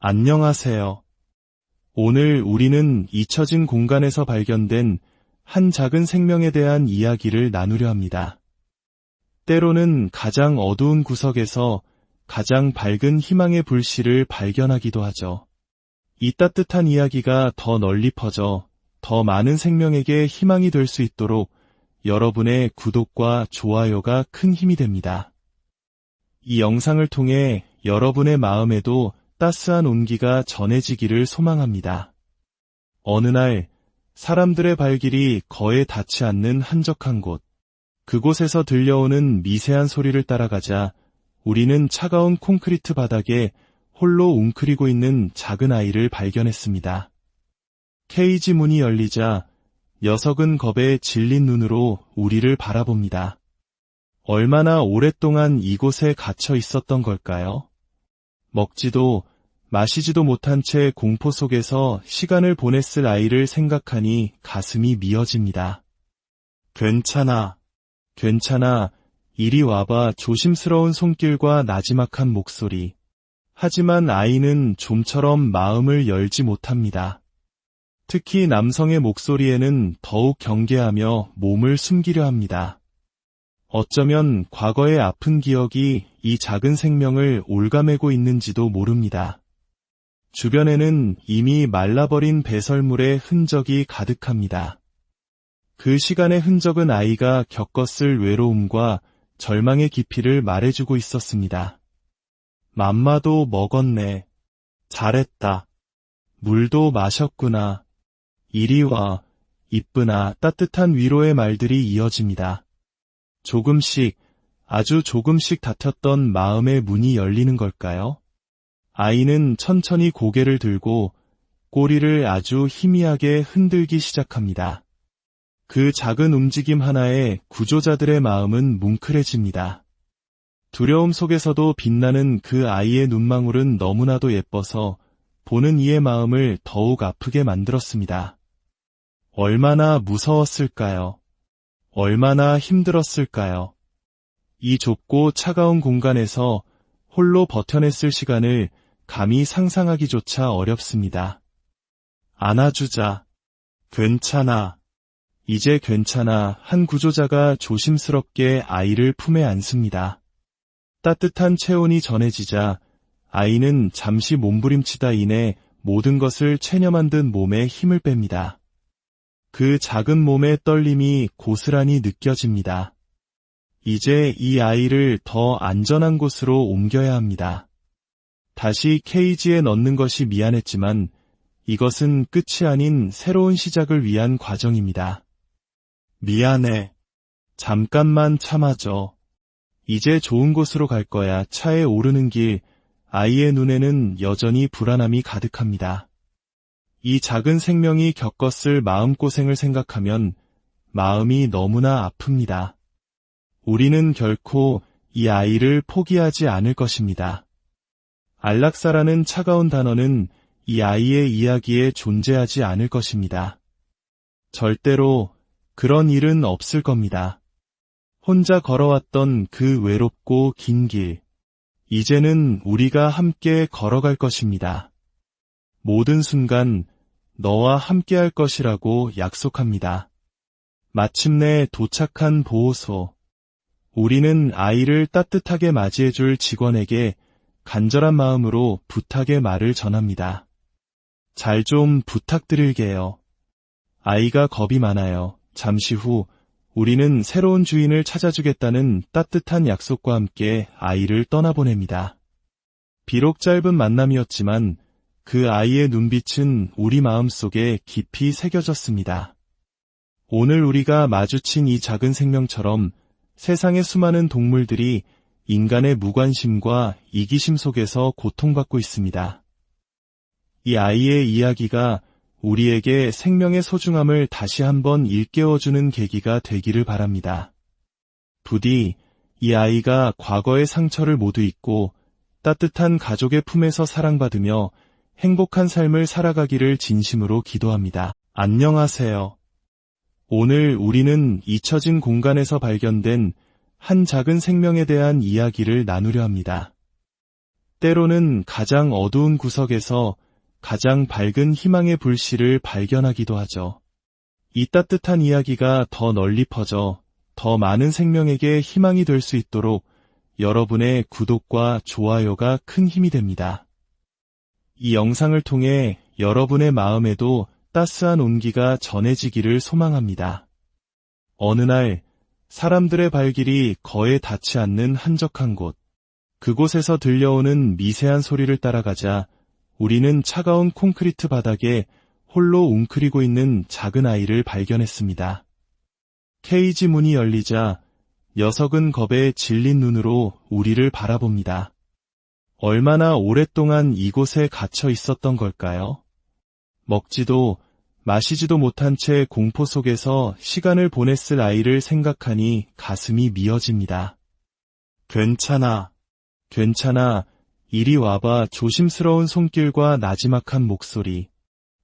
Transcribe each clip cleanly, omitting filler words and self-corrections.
안녕하세요. 오늘 우리는 잊혀진 공간에서 발견된 한 작은 생명에 대한 이야기를 나누려 합니다. 때로는 가장 어두운 구석에서 가장 밝은 희망의 불씨를 발견하기도 하죠. 이 따뜻한 이야기가 더 널리 퍼져 더 많은 생명에게 희망이 될 수 있도록 여러분의 구독과 좋아요가 큰 힘이 됩니다. 이 영상을 통해 여러분의 마음에도 따스한 온기가 전해지기를 소망합니다. 어느 날 사람들의 발길이 거에 닿지 않는 한적한 곳, 그곳에서 들려오는 미세한 소리를 따라가자 우리는 차가운 콘크리트 바닥에 홀로 웅크리고 있는 작은 아이를 발견했습니다. 케이지 문이 열리자 녀석은 겁에 질린 눈으로 우리를 바라봅니다. 얼마나 오랫동안 이곳에 갇혀 있었던 걸까요? 먹지도 마시지도 못한 채 공포 속에서 시간을 보냈을 아이를 생각하니 가슴이 미어집니다. 괜찮아, 괜찮아, 이리 와봐. 조심스러운 손길과 나지막한 목소리. 하지만 아이는 좀처럼 마음을 열지 못합니다. 특히 남성의 목소리에는 더욱 경계하며 몸을 숨기려 합니다. 어쩌면 과거의 아픈 기억이 이 작은 생명을 올가매고 있는지도 모릅니다. 주변에는 이미 말라버린 배설물의 흔적이 가득합니다. 그 시간의 흔적은 아이가 겪었을 외로움과 절망의 깊이를 말해주고 있었습니다. 맘마도 먹었네. 잘했다. 물도 마셨구나. 이리 와. 이쁘나. 따뜻한 위로의 말들이 이어집니다. 조금씩, 아주 조금씩 닫혔던 마음의 문이 열리는 걸까요? 아이는 천천히 고개를 들고 꼬리를 아주 희미하게 흔들기 시작합니다. 그 작은 움직임 하나에 구조자들의 마음은 뭉클해집니다. 두려움 속에서도 빛나는 그 아이의 눈망울은 너무나도 예뻐서 보는 이의 마음을 더욱 아프게 만들었습니다. 얼마나 무서웠을까요? 얼마나 힘들었을까요? 이 좁고 차가운 공간에서 홀로 버텨냈을 시간을 감히 상상하기조차 어렵습니다. 안아주자. 괜찮아. 이제 괜찮아. 한 구조자가 조심스럽게 아이를 품에 안습니다. 따뜻한 체온이 전해지자 아이는 잠시 몸부림치다 인해 모든 것을 체념한 듯 몸에 힘을 뺍니다. 그 작은 몸의 떨림이 고스란히 느껴집니다. 이제 이 아이를 더 안전한 곳으로 옮겨야 합니다. 다시 케이지에 넣는 것이 미안했지만 이것은 끝이 아닌 새로운 시작을 위한 과정입니다. 미안해. 잠깐만 참아줘. 이제 좋은 곳으로 갈 거야. 차에 오르는 길, 아이의 눈에는 여전히 불안함이 가득합니다. 이 작은 생명이 겪었을 마음고생을 생각하면 마음이 너무나 아픕니다. 우리는 결코 이 아이를 포기하지 않을 것입니다. 안락사라는 차가운 단어는 이 아이의 이야기에 존재하지 않을 것입니다. 절대로 그런 일은 없을 겁니다. 혼자 걸어왔던 그 외롭고 긴 길, 이제는 우리가 함께 걸어갈 것입니다. 모든 순간 너와 함께할 것이라고 약속합니다. 마침내 도착한 보호소. 우리는 아이를 따뜻하게 맞이해줄 직원에게 간절한 마음으로 부탁의 말을 전합니다. 잘 좀 부탁드릴게요. 아이가 겁이 많아요. 잠시 후 우리는 새로운 주인을 찾아주겠다는 따뜻한 약속과 함께 아이를 떠나보냅니다. 비록 짧은 만남이었지만 그 아이의 눈빛은 우리 마음속에 깊이 새겨졌습니다. 오늘 우리가 마주친 이 작은 생명처럼 세상의 수많은 동물들이 인간의 무관심과 이기심 속에서 고통받고 있습니다. 이 아이의 이야기가 우리에게 생명의 소중함을 다시 한번 일깨워주는 계기가 되기를 바랍니다. 부디 이 아이가 과거의 상처를 모두 잊고 따뜻한 가족의 품에서 사랑받으며 행복한 삶을 살아가기를 진심으로 기도합니다. 안녕하세요. 오늘 우리는 잊혀진 공간에서 발견된 한 작은 생명에 대한 이야기를 나누려 합니다. 때로는 가장 어두운 구석에서 가장 밝은 희망의 불씨를 발견하기도 하죠. 이 따뜻한 이야기가 더 널리 퍼져 더 많은 생명에게 희망이 될 수 있도록 여러분의 구독과 좋아요가 큰 힘이 됩니다. 이 영상을 통해 여러분의 마음에도 따스한 온기가 전해지기를 소망합니다. 어느 날 사람들의 발길이 거에 닿지 않는 한적한 곳, 그곳에서 들려오는 미세한 소리를 따라가자 우리는 차가운 콘크리트 바닥에 홀로 웅크리고 있는 작은 아이를 발견했습니다. 케이지 문이 열리자 녀석은 겁에 질린 눈으로 우리를 바라봅니다. 얼마나 오랫동안 이곳에 갇혀 있었던 걸까요? 먹지도 마시지도 못한 채 공포 속에서 시간을 보냈을 아이를 생각하니 가슴이 미어집니다. 괜찮아. 괜찮아. 이리 와봐. 조심스러운 손길과 나지막한 목소리.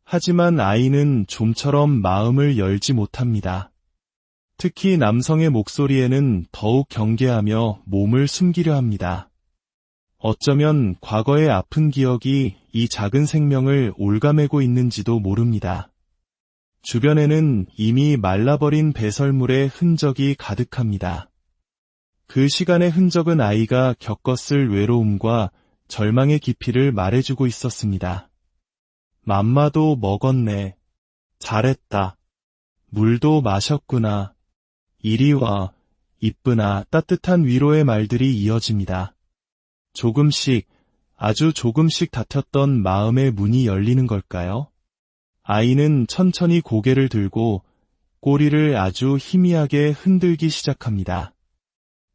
하지만 아이는 좀처럼 마음을 열지 못합니다. 특히 남성의 목소리에는 더욱 경계하며 몸을 숨기려 합니다. 어쩌면 과거의 아픈 기억이 이 작은 생명을 올가매고 있는지도 모릅니다. 주변에는 이미 말라버린 배설물의 흔적이 가득합니다. 그 시간의 흔적은 아이가 겪었을 외로움과 절망의 깊이를 말해주고 있었습니다. 맘마도 먹었네. 잘했다. 물도 마셨구나. 이리 와. 이쁘나. 따뜻한 위로의 말들이 이어집니다. 조금씩, 아주 조금씩 닫혔던 마음의 문이 열리는 걸까요? 아이는 천천히 고개를 들고 꼬리를 아주 희미하게 흔들기 시작합니다.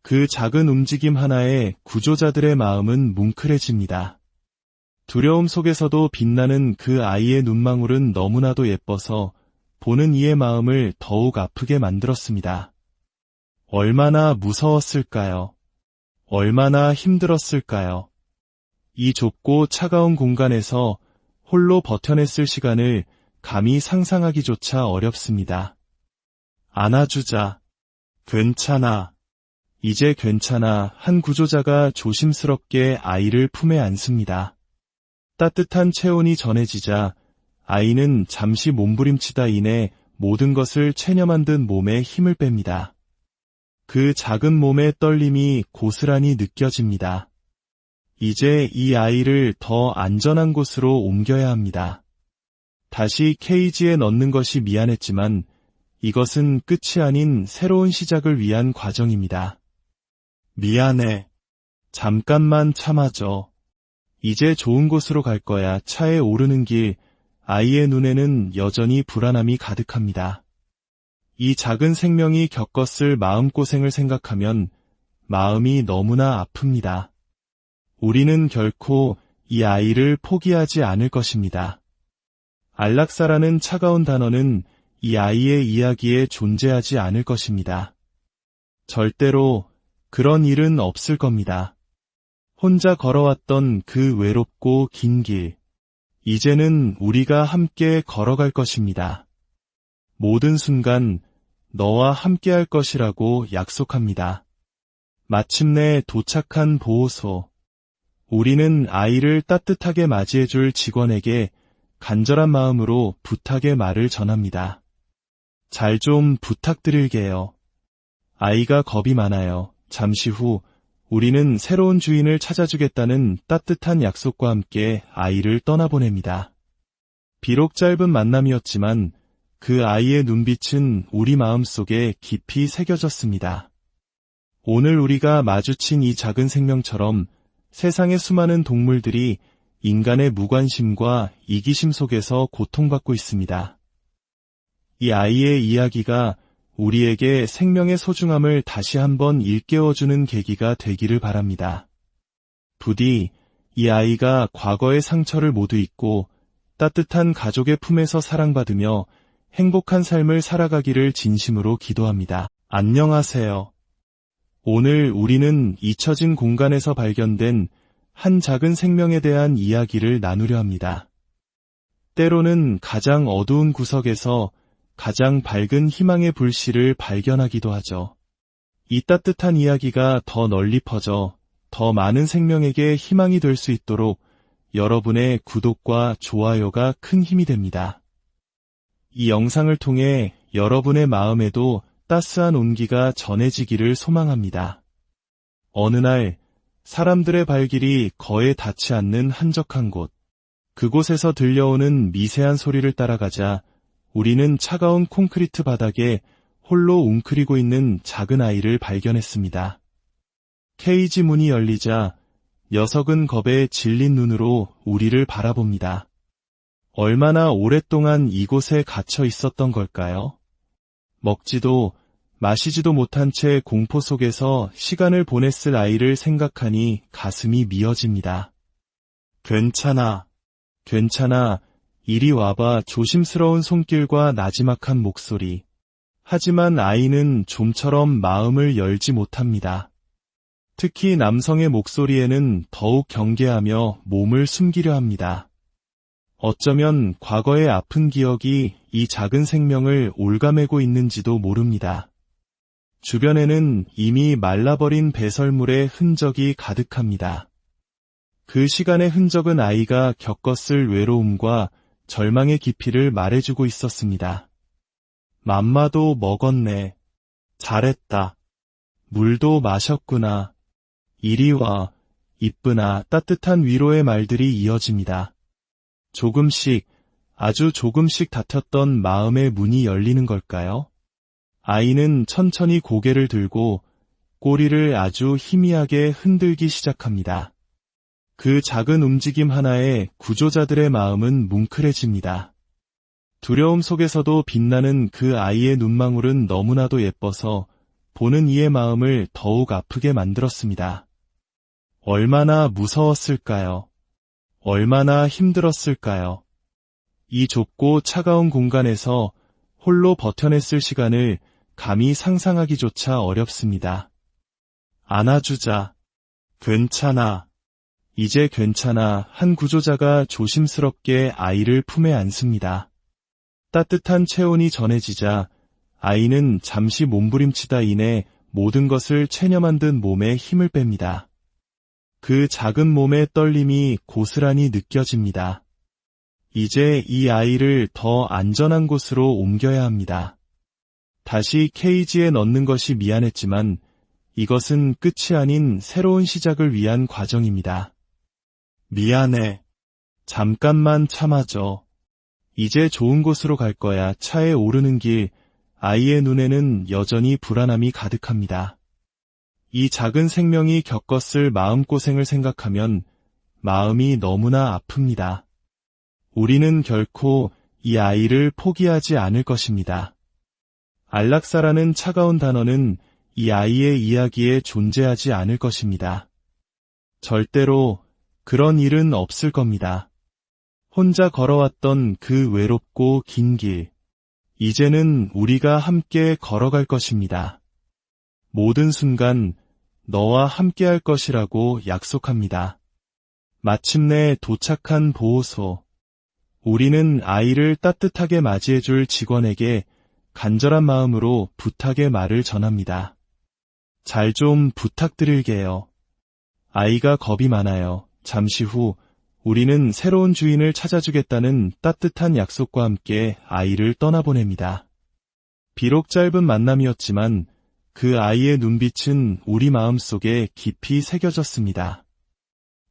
그 작은 움직임 하나에 구조자들의 마음은 뭉클해집니다. 두려움 속에서도 빛나는 그 아이의 눈망울은 너무나도 예뻐서 보는 이의 마음을 더욱 아프게 만들었습니다. 얼마나 무서웠을까요? 얼마나 힘들었을까요? 이 좁고 차가운 공간에서 홀로 버텨냈을 시간을 감히 상상하기조차 어렵습니다. 안아주자. 괜찮아. 이제 괜찮아. 한 구조자가 조심스럽게 아이를 품에 안습니다. 따뜻한 체온이 전해지자 아이는 잠시 몸부림치다 인해 모든 것을 체념한 듯 몸에 힘을 뺍니다. 그 작은 몸의 떨림이 고스란히 느껴집니다. 이제 이 아이를 더 안전한 곳으로 옮겨야 합니다. 다시 케이지에 넣는 것이 미안했지만 이것은 끝이 아닌 새로운 시작을 위한 과정입니다. 미안해. 잠깐만 참아줘. 이제 좋은 곳으로 갈 거야. 차에 오르는 길, 아이의 눈에는 여전히 불안함이 가득합니다. 이 작은 생명이 겪었을 마음고생을 생각하면 마음이 너무나 아픕니다. 우리는 결코 이 아이를 포기하지 않을 것입니다. 안락사라는 차가운 단어는 이 아이의 이야기에 존재하지 않을 것입니다. 절대로 그런 일은 없을 겁니다. 혼자 걸어왔던 그 외롭고 긴 길, 이제는 우리가 함께 걸어갈 것입니다. 모든 순간 너와 함께할 것이라고 약속합니다. 마침내 도착한 보호소. 우리는 아이를 따뜻하게 맞이해줄 직원에게 간절한 마음으로 부탁의 말을 전합니다. 잘 좀 부탁드릴게요. 아이가 겁이 많아요. 잠시 후 우리는 새로운 주인을 찾아주겠다는 따뜻한 약속과 함께 아이를 떠나보냅니다. 비록 짧은 만남이었지만 그 아이의 눈빛은 우리 마음속에 깊이 새겨졌습니다. 오늘 우리가 마주친 이 작은 생명처럼 세상의 수많은 동물들이 인간의 무관심과 이기심 속에서 고통받고 있습니다. 이 아이의 이야기가 우리에게 생명의 소중함을 다시 한번 일깨워주는 계기가 되기를 바랍니다. 부디 이 아이가 과거의 상처를 모두 잊고 따뜻한 가족의 품에서 사랑받으며 행복한 삶을 살아가기를 진심으로 기도합니다. 안녕하세요. 오늘 우리는 잊혀진 공간에서 발견된 한 작은 생명에 대한 이야기를 나누려 합니다. 때로는 가장 어두운 구석에서 가장 밝은 희망의 불씨를 발견하기도 하죠. 이 따뜻한 이야기가 더 널리 퍼져 더 많은 생명에게 희망이 될 수 있도록 여러분의 구독과 좋아요가 큰 힘이 됩니다. 이 영상을 통해 여러분의 마음에도 따스한 온기가 전해지기를 소망합니다. 어느 날 사람들의 발길이 거에 닿지 않는 한적한 곳, 그곳에서 들려오는 미세한 소리를 따라가자 우리는 차가운 콘크리트 바닥에 홀로 웅크리고 있는 작은 아이를 발견했습니다. 케이지 문이 열리자 녀석은 겁에 질린 눈으로 우리를 바라봅니다. 얼마나 오랫동안 이곳에 갇혀 있었던 걸까요? 먹지도 마시지도 못한 채 공포 속에서 시간을 보냈을 아이를 생각하니 가슴이 미어집니다. 괜찮아, 괜찮아, 이리 와봐. 조심스러운 손길과 나지막한 목소리. 하지만 아이는 좀처럼 마음을 열지 못합니다. 특히 남성의 목소리에는 더욱 경계하며 몸을 숨기려 합니다. 어쩌면 과거의 아픈 기억이 이 작은 생명을 올가매고 있는지도 모릅니다. 주변에는 이미 말라버린 배설물의 흔적이 가득합니다. 그 시간의 흔적은 아이가 겪었을 외로움과 절망의 깊이를 말해주고 있었습니다. 맘마도 먹었네. 잘했다. 물도 마셨구나. 이리 와. 이쁘나. 따뜻한 위로의 말들이 이어집니다. 조금씩, 아주 조금씩 닫혔던 마음의 문이 열리는 걸까요? 아이는 천천히 고개를 들고 꼬리를 아주 희미하게 흔들기 시작합니다. 그 작은 움직임 하나에 구조자들의 마음은 뭉클해집니다. 두려움 속에서도 빛나는 그 아이의 눈망울은 너무나도 예뻐서 보는 이의 마음을 더욱 아프게 만들었습니다. 얼마나 무서웠을까요? 얼마나 힘들었을까요? 이 좁고 차가운 공간에서 홀로 버텨냈을 시간을 감히 상상하기조차 어렵습니다. 안아주자. 괜찮아. 이제 괜찮아. 한 구조자가 조심스럽게 아이를 품에 안습니다. 따뜻한 체온이 전해지자 아이는 잠시 몸부림치다 이내 모든 것을 체념한 듯 몸에 힘을 뺍니다. 그 작은 몸의 떨림이 고스란히 느껴집니다. 이제 이 아이를 더 안전한 곳으로 옮겨야 합니다. 다시 케이지에 넣는 것이 미안했지만 이것은 끝이 아닌 새로운 시작을 위한 과정입니다. 미안해. 잠깐만 참아줘. 이제 좋은 곳으로 갈 거야. 차에 오르는 길, 아이의 눈에는 여전히 불안함이 가득합니다. 이 작은 생명이 겪었을 마음고생을 생각하면 마음이 너무나 아픕니다. 우리는 결코 이 아이를 포기하지 않을 것입니다. 안락사라는 차가운 단어는 이 아이의 이야기에 존재하지 않을 것입니다. 절대로 그런 일은 없을 겁니다. 혼자 걸어왔던 그 외롭고 긴 길, 이제는 우리가 함께 걸어갈 것입니다. 모든 순간 너와 함께할 것이라고 약속합니다. 마침내 도착한 보호소. 우리는 아이를 따뜻하게 맞이해줄 직원에게 간절한 마음으로 부탁의 말을 전합니다. 잘 좀 부탁드릴게요. 아이가 겁이 많아요. 잠시 후 우리는 새로운 주인을 찾아주겠다는 따뜻한 약속과 함께 아이를 떠나보냅니다. 비록 짧은 만남이었지만 그 아이의 눈빛은 우리 마음속에 깊이 새겨졌습니다.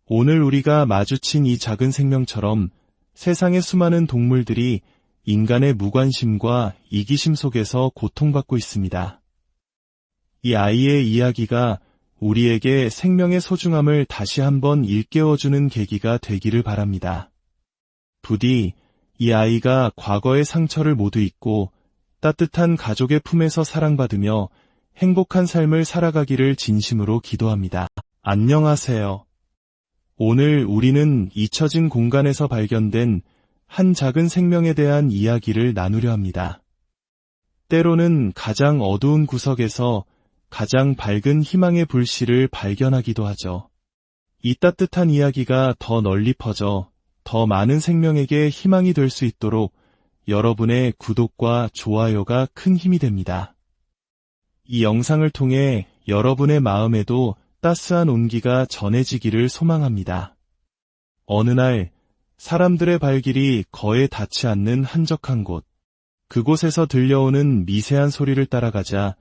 오늘 우리가 마주친 이 작은 생명처럼 세상의 수많은 동물들이 인간의 무관심과 이기심 속에서 고통받고 있습니다. 이 아이의 이야기가 우리에게 생명의 소중함을 다시 한번 일깨워주는 계기가 되기를 바랍니다. 부디 이 아이가 과거의 상처를 모두 잊고 따뜻한 가족의 품에서 사랑받으며 행복한 삶을 살아가기를 진심으로 기도합니다. 안녕하세요. 오늘 우리는 잊혀진 공간에서 발견된 한 작은 생명에 대한 이야기를 나누려 합니다. 때로는 가장 어두운 구석에서 가장 밝은 희망의 불씨를 발견하기도 하죠. 이 따뜻한 이야기가 더 널리 퍼져 더 많은 생명에게 희망이 될 수 있도록 여러분의 구독과 좋아요가 큰 힘이 됩니다. 이 영상을 통해 여러분의 마음에도 따스한 온기가 전해지기를 소망합니다. 어느 날 사람들의 발길이 거에 닿지 않는 한적한 곳, 그곳에서 들려오는 미세한 소리를 따라가자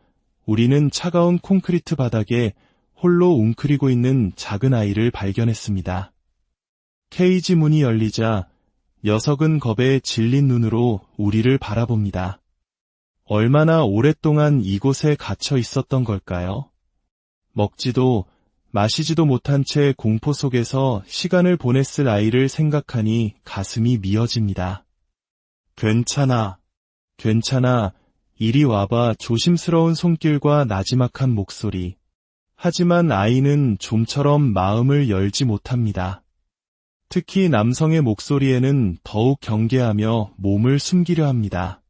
우리는 차가운 콘크리트 바닥에 홀로 웅크리고 있는 작은 아이를 발견했습니다. 케이지 문이 열리자 녀석은 겁에 질린 눈으로 우리를 바라봅니다. 얼마나 오랫동안 이곳에 갇혀 있었던 걸까요? 먹지도 마시지도 못한 채 공포 속에서 시간을 보냈을 아이를 생각하니 가슴이 미어집니다. 괜찮아, 괜찮아, 이리 와봐. 조심스러운 손길과 나지막한 목소리. 하지만 아이는 좀처럼 마음을 열지 못합니다. 특히 남성의 목소리에는 더욱 경계하며 몸을 숨기려 합니다.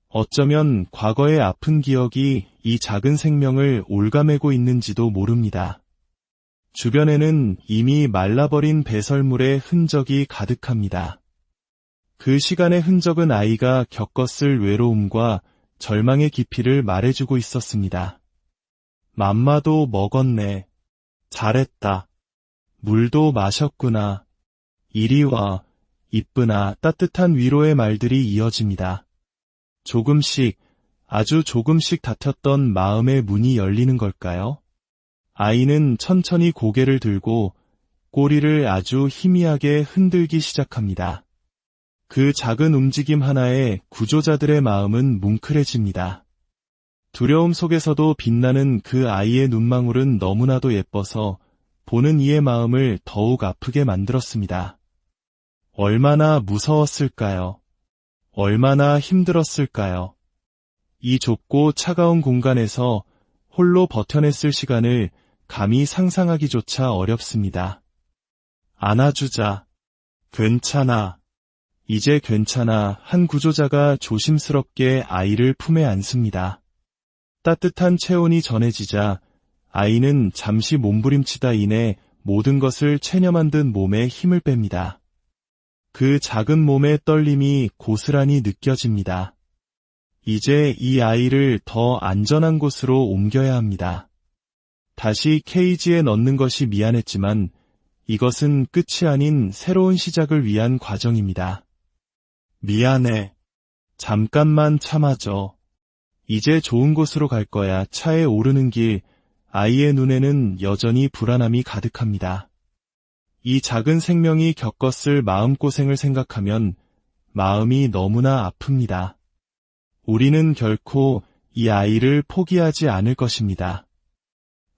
어쩌면 과거의 아픈 기억이 이 작은 생명을 옭아매고 있는지도 모릅니다. 주변에는 이미 말라버린 배설물의 흔적이 가득합니다. 그 시간의 흔적은 아이가 겪었을 외로움과 절망의 깊이를 말해주고 있었습니다. 맘마도 먹었네. 잘했다. 물도 마셨구나. 이리 와. 이쁘나. 따뜻한 위로의 말들이 이어집니다. 조금씩, 아주 조금씩 닫혔던 마음의 문이 열리는 걸까요? 아이는 천천히 고개를 들고 꼬리를 아주 희미하게 흔들기 시작합니다. 그 작은 움직임 하나에 구조자들의 마음은 뭉클해집니다. 두려움 속에서도 빛나는 그 아이의 눈망울은 너무나도 예뻐서 보는 이의 마음을 더욱 아프게 만들었습니다. 얼마나 무서웠을까요? 얼마나 힘들었을까요? 이 좁고 차가운 공간에서 홀로 버텨냈을 시간을 감히 상상하기조차 어렵습니다. 안아주자. 괜찮아. 이제 괜찮아. 한 구조자가 조심스럽게 아이를 품에 안습니다. 따뜻한 체온이 전해지자 아이는 잠시 몸부림치다 인해 모든 것을 체념한 듯 몸에 힘을 뺍니다. 그 작은 몸의 떨림이 고스란히 느껴집니다. 이제 이 아이를 더 안전한 곳으로 옮겨야 합니다. 다시 케이지에 넣는 것이 미안했지만 이것은 끝이 아닌 새로운 시작을 위한 과정입니다. 미안해. 잠깐만 참아줘. 이제 좋은 곳으로 갈 거야. 차에 오르는 길, 아이의 눈에는 여전히 불안함이 가득합니다. 이 작은 생명이 겪었을 마음고생을 생각하면 마음이 너무나 아픕니다. 우리는 결코 이 아이를 포기하지 않을 것입니다.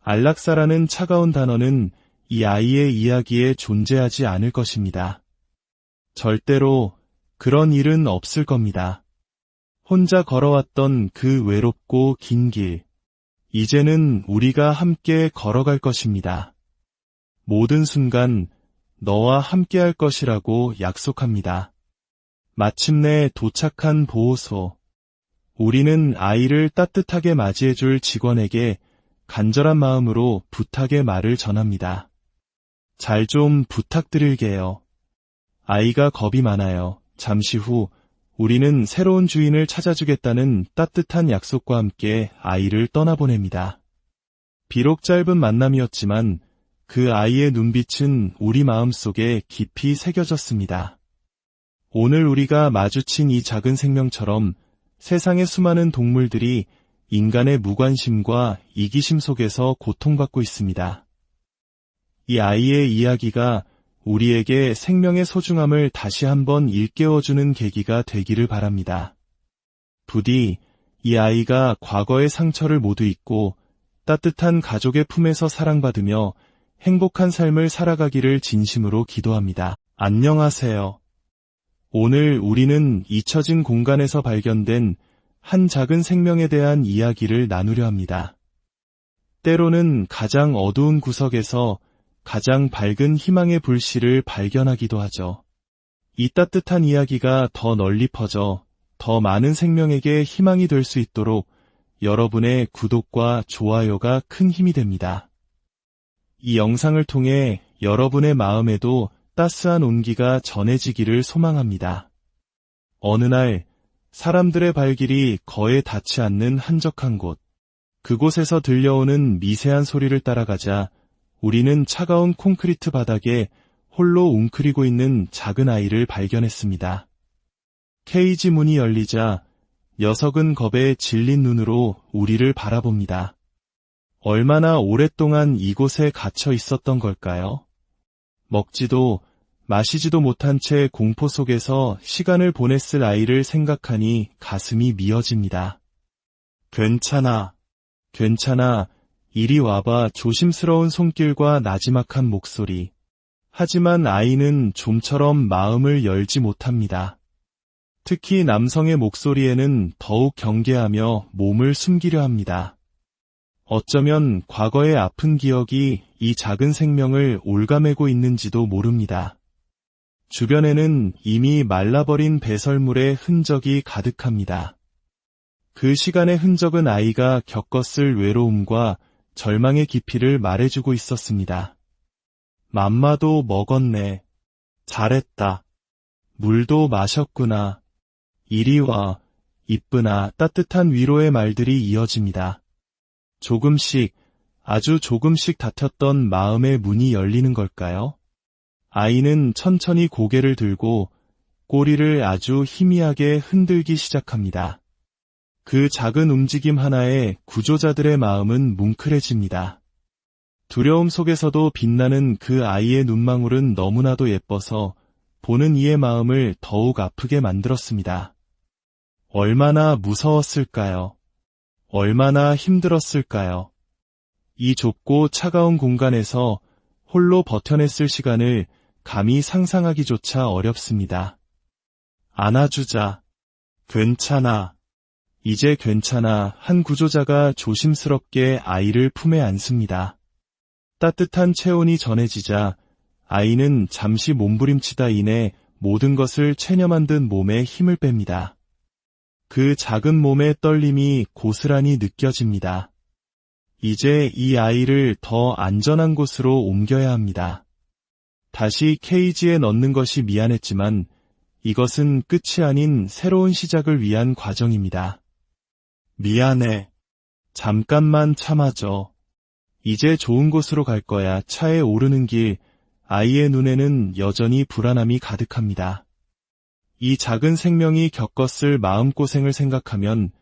안락사라는 차가운 단어는 이 아이의 이야기에 존재하지 않을 것입니다. 절대로 그런 일은 없을 겁니다. 혼자 걸어왔던 그 외롭고 긴 길, 이제는 우리가 함께 걸어갈 것입니다. 모든 순간 너와 함께할 것이라고 약속합니다. 마침내 도착한 보호소. 우리는 아이를 따뜻하게 맞이해줄 직원에게 간절한 마음으로 부탁의 말을 전합니다. 잘 좀 부탁드릴게요. 아이가 겁이 많아요. 잠시 후 우리는 새로운 주인을 찾아주겠다는 따뜻한 약속과 함께 아이를 떠나보냅니다. 비록 짧은 만남이었지만 그 아이의 눈빛은 우리 마음속에 깊이 새겨졌습니다. 오늘 우리가 마주친 이 작은 생명처럼 세상의 수많은 동물들이 인간의 무관심과 이기심 속에서 고통받고 있습니다. 이 아이의 이야기가 우리에게 생명의 소중함을 다시 한번 일깨워주는 계기가 되기를 바랍니다. 부디 이 아이가 과거의 상처를 모두 잊고 따뜻한 가족의 품에서 사랑받으며 행복한 삶을 살아가기를 진심으로 기도합니다. 안녕하세요. 오늘 우리는 잊혀진 공간에서 발견된 한 작은 생명에 대한 이야기를 나누려 합니다. 때로는 가장 어두운 구석에서 가장 밝은 희망의 불씨를 발견하기도 하죠. 이 따뜻한 이야기가 더 널리 퍼져 더 많은 생명에게 희망이 될 수 있도록 여러분의 구독과 좋아요가 큰 힘이 됩니다. 이 영상을 통해 여러분의 마음에도 따스한 온기가 전해지기를 소망합니다. 어느 날 사람들의 발길이 거에 닿지 않는 한적한 곳, 그곳에서 들려오는 미세한 소리를 따라가자 우리는 차가운 콘크리트 바닥에 홀로 웅크리고 있는 작은 아이를 발견했습니다. 케이지 문이 열리자 녀석은 겁에 질린 눈으로 우리를 바라봅니다. 얼마나 오랫동안 이곳에 갇혀 있었던 걸까요? 먹지도 마시지도 못한 채 공포 속에서 시간을 보냈을 아이를 생각하니 가슴이 미어집니다. 괜찮아. 괜찮아. 이리 와봐. 조심스러운 손길과 나지막한 목소리. 하지만 아이는 좀처럼 마음을 열지 못합니다. 특히 남성의 목소리에는 더욱 경계하며 몸을 숨기려 합니다. 어쩌면 과거의 아픈 기억이 이 작은 생명을 올가매고 있는지도 모릅니다. 주변에는 이미 말라버린 배설물의 흔적이 가득합니다. 그 시간의 흔적은 아이가 겪었을 외로움과 절망의 깊이를 말해주고 있었습니다. 맘마도 먹었네. 잘했다. 물도 마셨구나. 이리 와. 이쁘나. 따뜻한 위로의 말들이 이어집니다. 조금씩, 아주 조금씩 닫혔던 마음의 문이 열리는 걸까요? 아이는 천천히 고개를 들고 꼬리를 아주 희미하게 흔들기 시작합니다. 그 작은 움직임 하나에 구조자들의 마음은 뭉클해집니다. 두려움 속에서도 빛나는 그 아이의 눈망울은 너무나도 예뻐서 보는 이의 마음을 더욱 아프게 만들었습니다. 얼마나 무서웠을까요? 얼마나 힘들었을까요? 이 좁고 차가운 공간에서 홀로 버텨냈을 시간을 감히 상상하기조차 어렵습니다. 안아주자. 괜찮아. 이제 괜찮아. 한 구조자가 조심스럽게 아이를 품에 안습니다. 따뜻한 체온이 전해지자 아이는 잠시 몸부림치다 이내 모든 것을 체념한 듯 몸에 힘을 뺍니다. 그 작은 몸의 떨림이 고스란히 느껴집니다. 이제 이 아이를 더 안전한 곳으로 옮겨야 합니다. 다시 케이지에 넣는 것이 미안했지만 이것은 끝이 아닌 새로운 시작을 위한 과정입니다. 미안해. 잠깐만 참아줘. 이제 좋은 곳으로 갈 거야. 차에 오르는 길, 아이의 눈에는 여전히 불안함이 가득합니다. 이 작은 생명이 겪었을 마음고생을 생각하면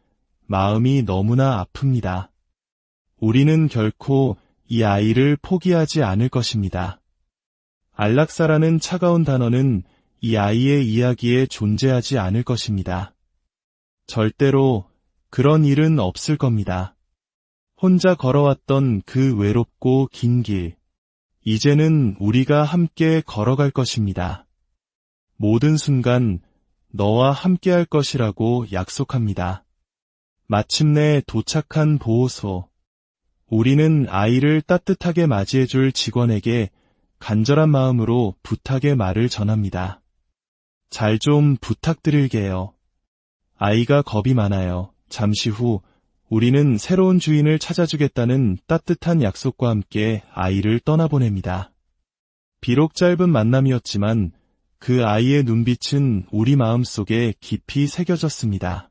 마음이 너무나 아픕니다. 우리는 결코 이 아이를 포기하지 않을 것입니다. 안락사라는 차가운 단어는 이 아이의 이야기에 존재하지 않을 것입니다. 절대로 그런 일은 없을 겁니다. 혼자 걸어왔던 그 외롭고 긴 길, 이제는 우리가 함께 걸어갈 것입니다. 모든 순간 너와 함께할 것이라고 약속합니다. 마침내 도착한 보호소. 우리는 아이를 따뜻하게 맞이해줄 직원에게 간절한 마음으로 부탁의 말을 전합니다. 잘 좀 부탁드릴게요. 아이가 겁이 많아요. 잠시 후 우리는 새로운 주인을 찾아주겠다는 따뜻한 약속과 함께 아이를 떠나보냅니다. 비록 짧은 만남이었지만 그 아이의 눈빛은 우리 마음속에 깊이 새겨졌습니다.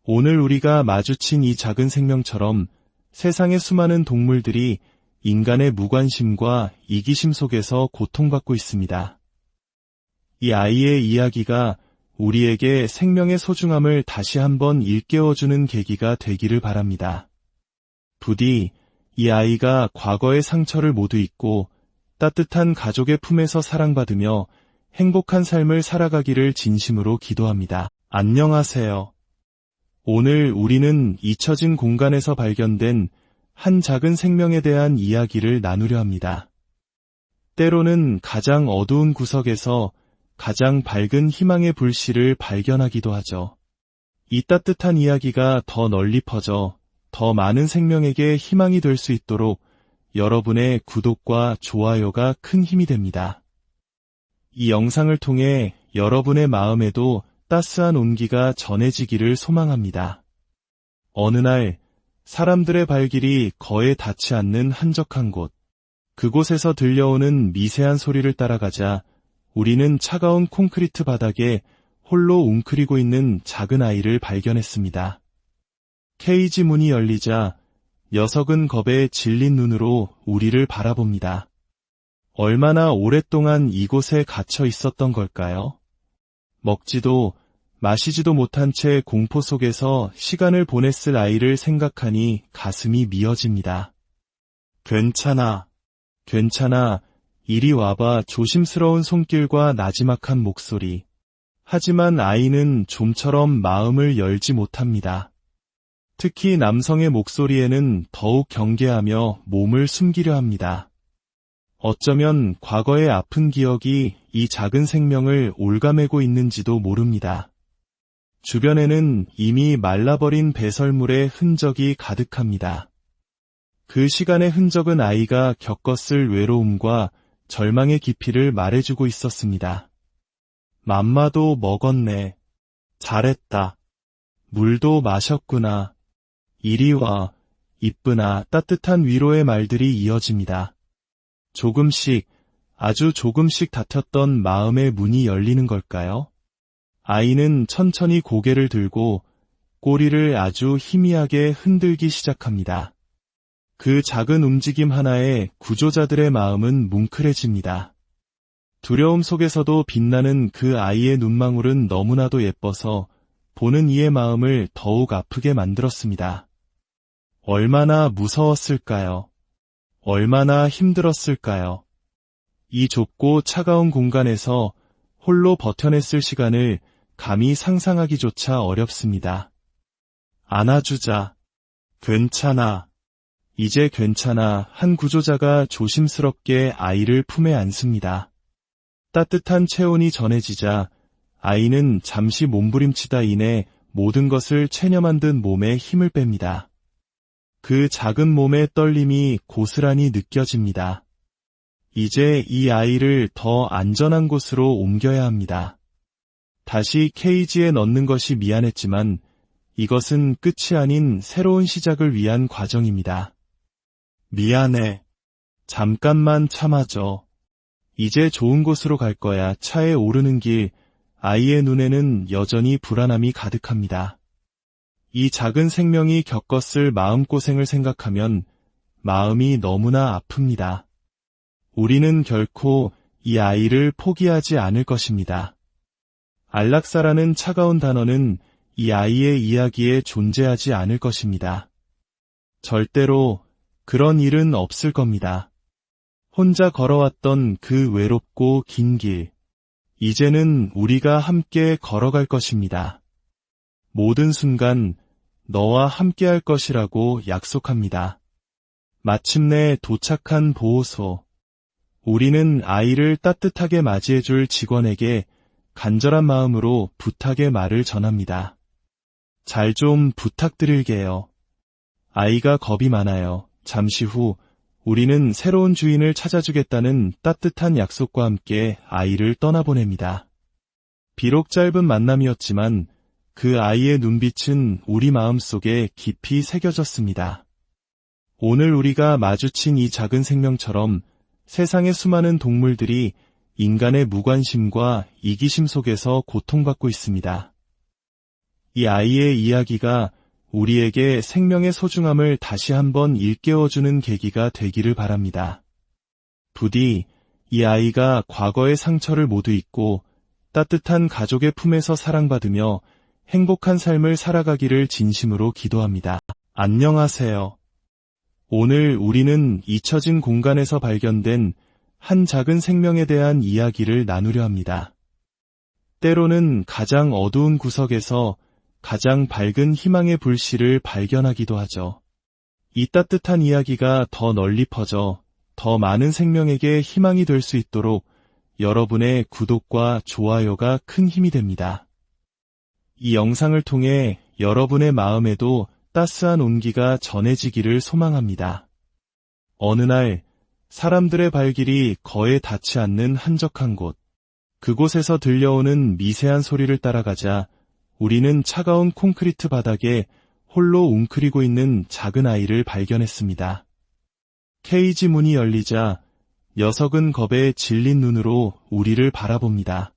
오늘 우리가 마주친 이 작은 생명처럼 세상의 수많은 동물들이 인간의 무관심과 이기심 속에서 고통받고 있습니다. 이 아이의 이야기가 우리에게 생명의 소중함을 다시 한번 일깨워주는 계기가 되기를 바랍니다. 부디 이 아이가 과거의 상처를 모두 잊고 따뜻한 가족의 품에서 사랑받으며 행복한 삶을 살아가기를 진심으로 기도합니다. 안녕하세요. 오늘 우리는 잊혀진 공간에서 발견된 한 작은 생명에 대한 이야기를 나누려 합니다. 때로는 가장 어두운 구석에서 가장 밝은 희망의 불씨를 발견하기도 하죠. 이 따뜻한 이야기가 더 널리 퍼져 더 많은 생명에게 희망이 될 수 있도록 여러분의 구독과 좋아요가 큰 힘이 됩니다. 이 영상을 통해 여러분의 마음에도 따스한 온기가 전해지기를 소망합니다. 어느 날 사람들의 발길이 거에 닿지 않는 한적한 곳, 그곳에서 들려오는 미세한 소리를 따라가자 우리는 차가운 콘크리트 바닥에 홀로 웅크리고 있는 작은 아이를 발견했습니다. 케이지 문이 열리자 녀석은 겁에 질린 눈으로 우리를 바라봅니다. 얼마나 오랫동안 이곳에 갇혀 있었던 걸까요? 먹지도 마시지도 못한 채 공포 속에서 시간을 보냈을 아이를 생각하니 가슴이 미어집니다. 괜찮아. 괜찮아. 이리 와봐. 조심스러운 손길과 나지막한 목소리. 하지만 아이는 좀처럼 마음을 열지 못합니다. 특히 남성의 목소리에는 더욱 경계하며 몸을 숨기려 합니다. 어쩌면 과거의 아픈 기억이 이 작은 생명을 올가매고 있는지도 모릅니다. 주변에는 이미 말라버린 배설물의 흔적이 가득합니다. 그 시간의 흔적은 아이가 겪었을 외로움과 절망의 깊이를 말해주고 있었습니다. 맘마도 먹었네. 잘했다. 물도 마셨구나. 이리 와. 이쁘나. 따뜻한 위로의 말들이 이어집니다. 조금씩, 아주 조금씩 닫혔던 마음의 문이 열리는 걸까요? 아이는 천천히 고개를 들고 꼬리를 아주 희미하게 흔들기 시작합니다. 그 작은 움직임 하나에 구조자들의 마음은 뭉클해집니다. 두려움 속에서도 빛나는 그 아이의 눈망울은 너무나도 예뻐서 보는 이의 마음을 더욱 아프게 만들었습니다. 얼마나 무서웠을까요? 얼마나 힘들었을까요? 이 좁고 차가운 공간에서 홀로 버텨냈을 시간을 감히 상상하기조차 어렵습니다. 안아주자. 괜찮아. 이제 괜찮아. 한 구조자가 조심스럽게 아이를 품에 안습니다. 따뜻한 체온이 전해지자 아이는 잠시 몸부림치다 인해 모든 것을 체념한 듯 몸에 힘을 뺍니다. 그 작은 몸의 떨림이 고스란히 느껴집니다. 이제 이 아이를 더 안전한 곳으로 옮겨야 합니다. 다시 케이지에 넣는 것이 미안했지만 이것은 끝이 아닌 새로운 시작을 위한 과정입니다. 미안해. 잠깐만 참아줘. 이제 좋은 곳으로 갈 거야. 차에 오르는 길, 아이의 눈에는 여전히 불안함이 가득합니다. 이 작은 생명이 겪었을 마음고생을 생각하면 마음이 너무나 아픕니다. 우리는 결코 이 아이를 포기하지 않을 것입니다. 안락사라는 차가운 단어는 이 아이의 이야기에 존재하지 않을 것입니다. 절대로 그런 일은 없을 겁니다. 혼자 걸어왔던 그 외롭고 긴 길, 이제는 우리가 함께 걸어갈 것입니다. 모든 순간 너와 함께할 것이라고 약속합니다. 마침내 도착한 보호소. 우리는 아이를 따뜻하게 맞이해줄 직원에게 간절한 마음으로 부탁의 말을 전합니다. 잘 좀 부탁드릴게요. 아이가 겁이 많아요. 잠시 후 우리는 새로운 주인을 찾아주겠다는 따뜻한 약속과 함께 아이를 떠나보냅니다. 비록 짧은 만남이었지만 그 아이의 눈빛은 우리 마음속에 깊이 새겨졌습니다. 오늘 우리가 마주친 이 작은 생명처럼 세상의 수많은 동물들이 인간의 무관심과 이기심 속에서 고통받고 있습니다. 이 아이의 이야기가 우리에게 생명의 소중함을 다시 한번 일깨워주는 계기가 되기를 바랍니다. 부디 이 아이가 과거의 상처를 모두 잊고 따뜻한 가족의 품에서 사랑받으며 행복한 삶을 살아가기를 진심으로 기도합니다. 안녕하세요. 오늘 우리는 잊혀진 공간에서 발견된 한 작은 생명에 대한 이야기를 나누려 합니다. 때로는 가장 어두운 구석에서 가장 밝은 희망의 불씨를 발견하기도 하죠. 이 따뜻한 이야기가 더 널리 퍼져 더 많은 생명에게 희망이 될 수 있도록 여러분의 구독과 좋아요가 큰 힘이 됩니다. 이 영상을 통해 여러분의 마음에도 따스한 온기가 전해지기를 소망합니다. 어느 날 사람들의 발길이 거에 닿지 않는 한적한 곳, 그곳에서 들려오는 미세한 소리를 따라가자 우리는 차가운 콘크리트 바닥에 홀로 웅크리고 있는 작은 아이를 발견했습니다. 케이지 문이 열리자 녀석은 겁에 질린 눈으로 우리를 바라봅니다.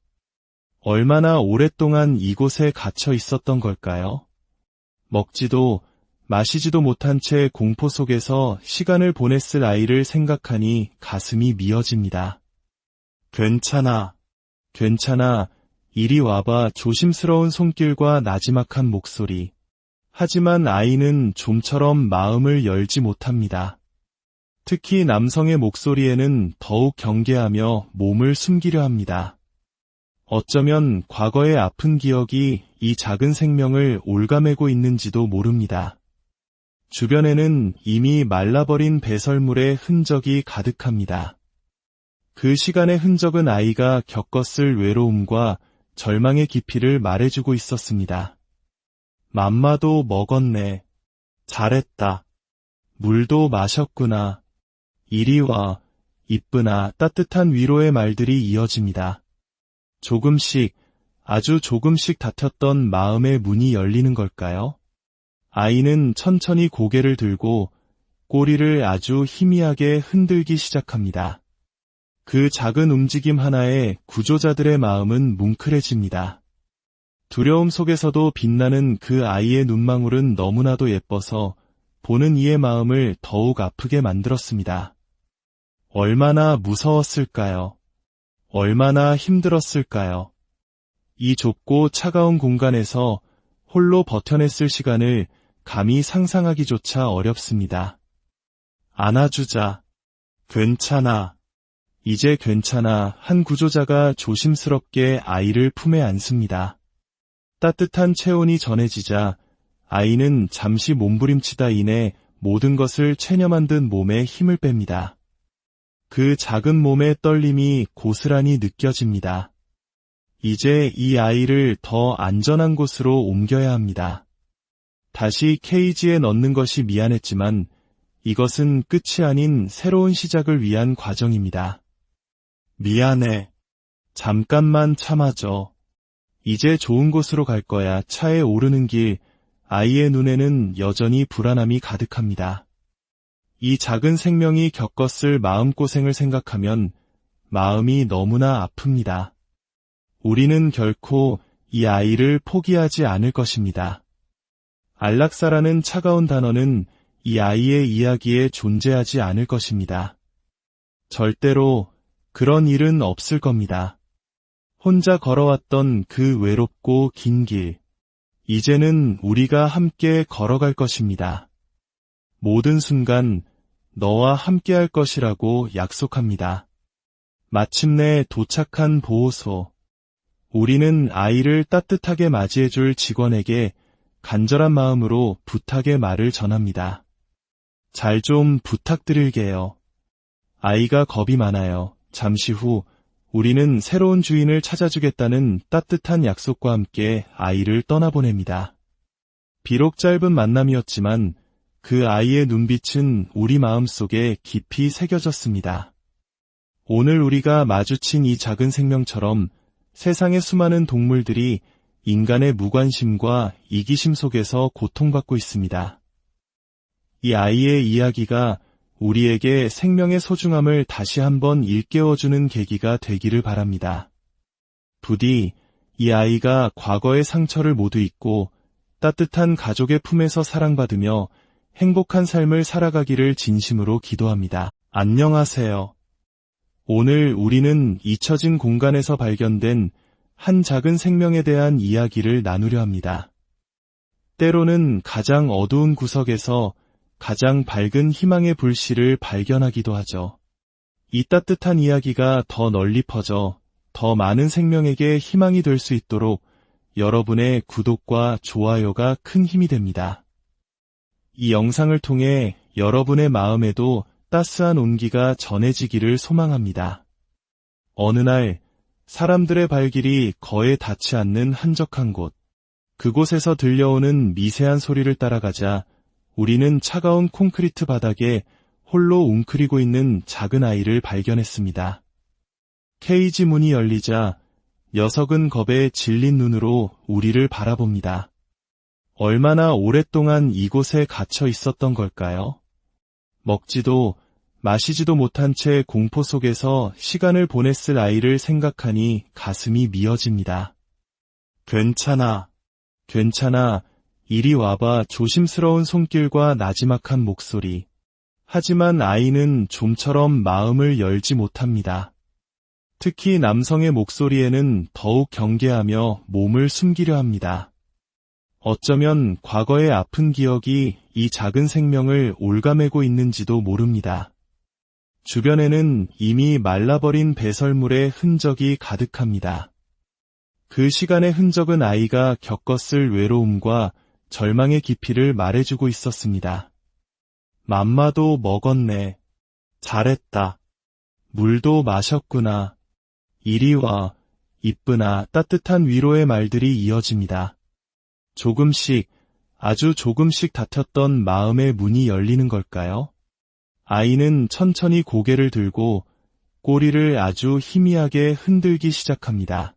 얼마나 오랫동안 이곳에 갇혀 있었던 걸까요? 먹지도 마시지도 못한 채 공포 속에서 시간을 보냈을 아이를 생각하니 가슴이 미어집니다. 괜찮아. 괜찮아. 이리 와봐. 조심스러운 손길과 나지막한 목소리. 하지만 아이는 좀처럼 마음을 열지 못합니다. 특히 남성의 목소리에는 더욱 경계하며 몸을 숨기려 합니다. 어쩌면 과거의 아픈 기억이 이 작은 생명을 올가매고 있는지도 모릅니다. 주변에는 이미 말라버린 배설물의 흔적이 가득합니다. 그 시간의 흔적은 아이가 겪었을 외로움과 절망의 깊이를 말해주고 있었습니다. 맘마도 먹었네. 잘했다. 물도 마셨구나. 이리 와. 이쁘나. 따뜻한 위로의 말들이 이어집니다. 조금씩, 아주 조금씩 닫혔던 마음의 문이 열리는 걸까요? 아이는 천천히 고개를 들고 꼬리를 아주 희미하게 흔들기 시작합니다. 그 작은 움직임 하나에 구조자들의 마음은 뭉클해집니다. 두려움 속에서도 빛나는 그 아이의 눈망울은 너무나도 예뻐서 보는 이의 마음을 더욱 아프게 만들었습니다. 얼마나 무서웠을까요? 얼마나 힘들었을까요? 이 좁고 차가운 공간에서 홀로 버텨냈을 시간을 감히 상상하기조차 어렵습니다. 안아주자. 괜찮아. 이제 괜찮아. 한 구조자가 조심스럽게 아이를 품에 안습니다. 따뜻한 체온이 전해지자 아이는 잠시 몸부림치다 인해 모든 것을 체념한 듯 몸에 힘을 뺍니다. 그 작은 몸의 떨림이 고스란히 느껴집니다. 이제 이 아이를 더 안전한 곳으로 옮겨야 합니다. 다시 케이지에 넣는 것이 미안했지만 이것은 끝이 아닌 새로운 시작을 위한 과정입니다. 미안해. 잠깐만 참아줘. 이제 좋은 곳으로 갈 거야. 차에 오르는 길, 아이의 눈에는 여전히 불안함이 가득합니다. 이 작은 생명이 겪었을 마음고생을 생각하면 마음이 너무나 아픕니다. 우리는 결코 이 아이를 포기하지 않을 것입니다. 안락사라는 차가운 단어는 이 아이의 이야기에 존재하지 않을 것입니다. 절대로 그런 일은 없을 겁니다. 혼자 걸어왔던 그 외롭고 긴 길, 이제는 우리가 함께 걸어갈 것입니다. 모든 순간 너와 함께할 것이라고 약속합니다. 마침내 도착한 보호소. 우리는 아이를 따뜻하게 맞이해줄 직원에게 간절한 마음으로 부탁의 말을 전합니다. 잘 좀 부탁드릴게요. 아이가 겁이 많아요. 잠시 후 우리는 새로운 주인을 찾아주겠다는 따뜻한 약속과 함께 아이를 떠나보냅니다. 비록 짧은 만남이었지만 그 아이의 눈빛은 우리 마음속에 깊이 새겨졌습니다. 오늘 우리가 마주친 이 작은 생명처럼 세상의 수많은 동물들이 인간의 무관심과 이기심 속에서 고통받고 있습니다. 이 아이의 이야기가 우리에게 생명의 소중함을 다시 한번 일깨워주는 계기가 되기를 바랍니다. 부디 이 아이가 과거의 상처를 모두 잊고 따뜻한 가족의 품에서 사랑받으며 행복한 삶을 살아가기를 진심으로 기도합니다. 안녕하세요. 오늘 우리는 잊혀진 공간에서 발견된 한 작은 생명에 대한 이야기를 나누려 합니다. 때로는 가장 어두운 구석에서 가장 밝은 희망의 불씨를 발견하기도 하죠. 이 따뜻한 이야기가 더 널리 퍼져 더 많은 생명에게 희망이 될 수 있도록 여러분의 구독과 좋아요가 큰 힘이 됩니다. 이 영상을 통해 여러분의 마음에도 따스한 온기가 전해지기를 소망합니다. 어느 날 사람들의 발길이 거에 닿지 않는 한적한 곳, 그곳에서 들려오는 미세한 소리를 따라가자 우리는 차가운 콘크리트 바닥에 홀로 웅크리고 있는 작은 아이를 발견했습니다. 케이지 문이 열리자 녀석은 겁에 질린 눈으로 우리를 바라봅니다. 얼마나 오랫동안 이곳에 갇혀 있었던 걸까요? 먹지도 마시지도 못한 채 공포 속에서 시간을 보냈을 아이를 생각하니 가슴이 미어집니다. 괜찮아. 괜찮아. 이리 와봐 조심스러운 손길과 나지막한 목소리. 하지만 아이는 좀처럼 마음을 열지 못합니다. 특히 남성의 목소리에는 더욱 경계하며 몸을 숨기려 합니다. 어쩌면 과거의 아픈 기억이 이 작은 생명을 올가매고 있는지도 모릅니다. 주변에는 이미 말라버린 배설물의 흔적이 가득합니다. 그 시간의 흔적은 아이가 겪었을 외로움과 절망의 깊이를 말해주고 있었습니다. 맘마도 먹었네. 잘했다. 물도 마셨구나. 이리 와. 이쁘나 따뜻한 위로의 말들이 이어집니다. 조금씩, 아주 조금씩 닫혔던 마음의 문이 열리는 걸까요? 아이는 천천히 고개를 들고 꼬리를 아주 희미하게 흔들기 시작합니다.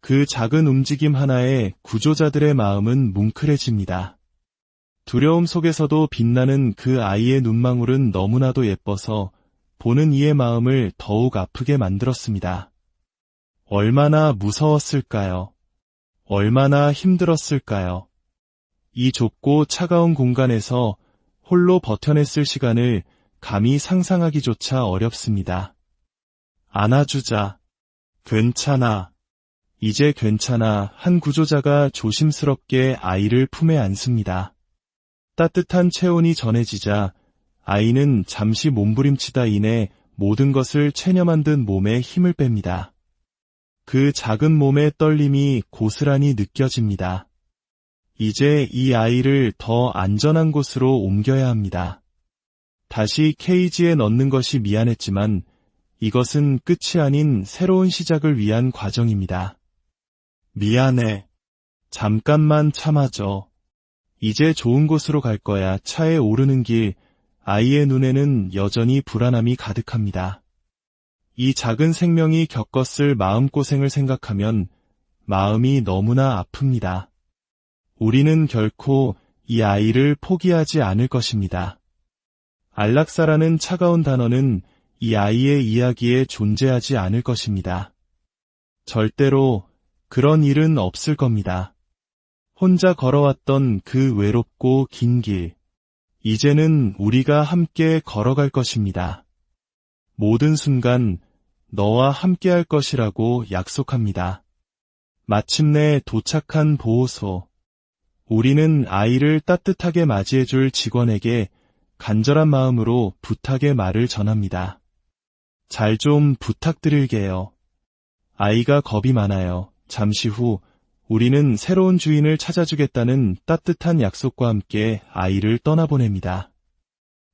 그 작은 움직임 하나에 구조자들의 마음은 뭉클해집니다. 두려움 속에서도 빛나는 그 아이의 눈망울은 너무나도 예뻐서 보는 이의 마음을 더욱 아프게 만들었습니다. 얼마나 무서웠을까요? 얼마나 힘들었을까요? 이 좁고 차가운 공간에서 홀로 버텨냈을 시간을 감히 상상하기조차 어렵습니다. 안아주자. 괜찮아. 이제 괜찮아. 한 구조자가 조심스럽게 아이를 품에 안습니다. 따뜻한 체온이 전해지자 아이는 잠시 몸부림치다 인해 모든 것을 체념한 듯 몸에 힘을 뺍니다. 그 작은 몸의 떨림이 고스란히 느껴집니다. 이제 이 아이를 더 안전한 곳으로 옮겨야 합니다. 다시 케이지에 넣는 것이 미안했지만 이것은 끝이 아닌 새로운 시작을 위한 과정입니다. 미안해. 잠깐만 참아줘. 이제 좋은 곳으로 갈 거야. 차에 오르는 길, 아이의 눈에는 여전히 불안함이 가득합니다. 이 작은 생명이 겪었을 마음고생을 생각하면 마음이 너무나 아픕니다. 우리는 결코 이 아이를 포기하지 않을 것입니다. 안락사라는 차가운 단어는 이 아이의 이야기에 존재하지 않을 것입니다. 절대로 그런 일은 없을 겁니다. 혼자 걸어왔던 그 외롭고 긴 길, 이제는 우리가 함께 걸어갈 것입니다. 모든 순간 너와 함께할 것이라고 약속합니다. 마침내 도착한 보호소. 우리는 아이를 따뜻하게 맞이해줄 직원에게 간절한 마음으로 부탁의 말을 전합니다. 잘 좀 부탁드릴게요. 아이가 겁이 많아요. 잠시 후 우리는 새로운 주인을 찾아주겠다는 따뜻한 약속과 함께 아이를 떠나보냅니다.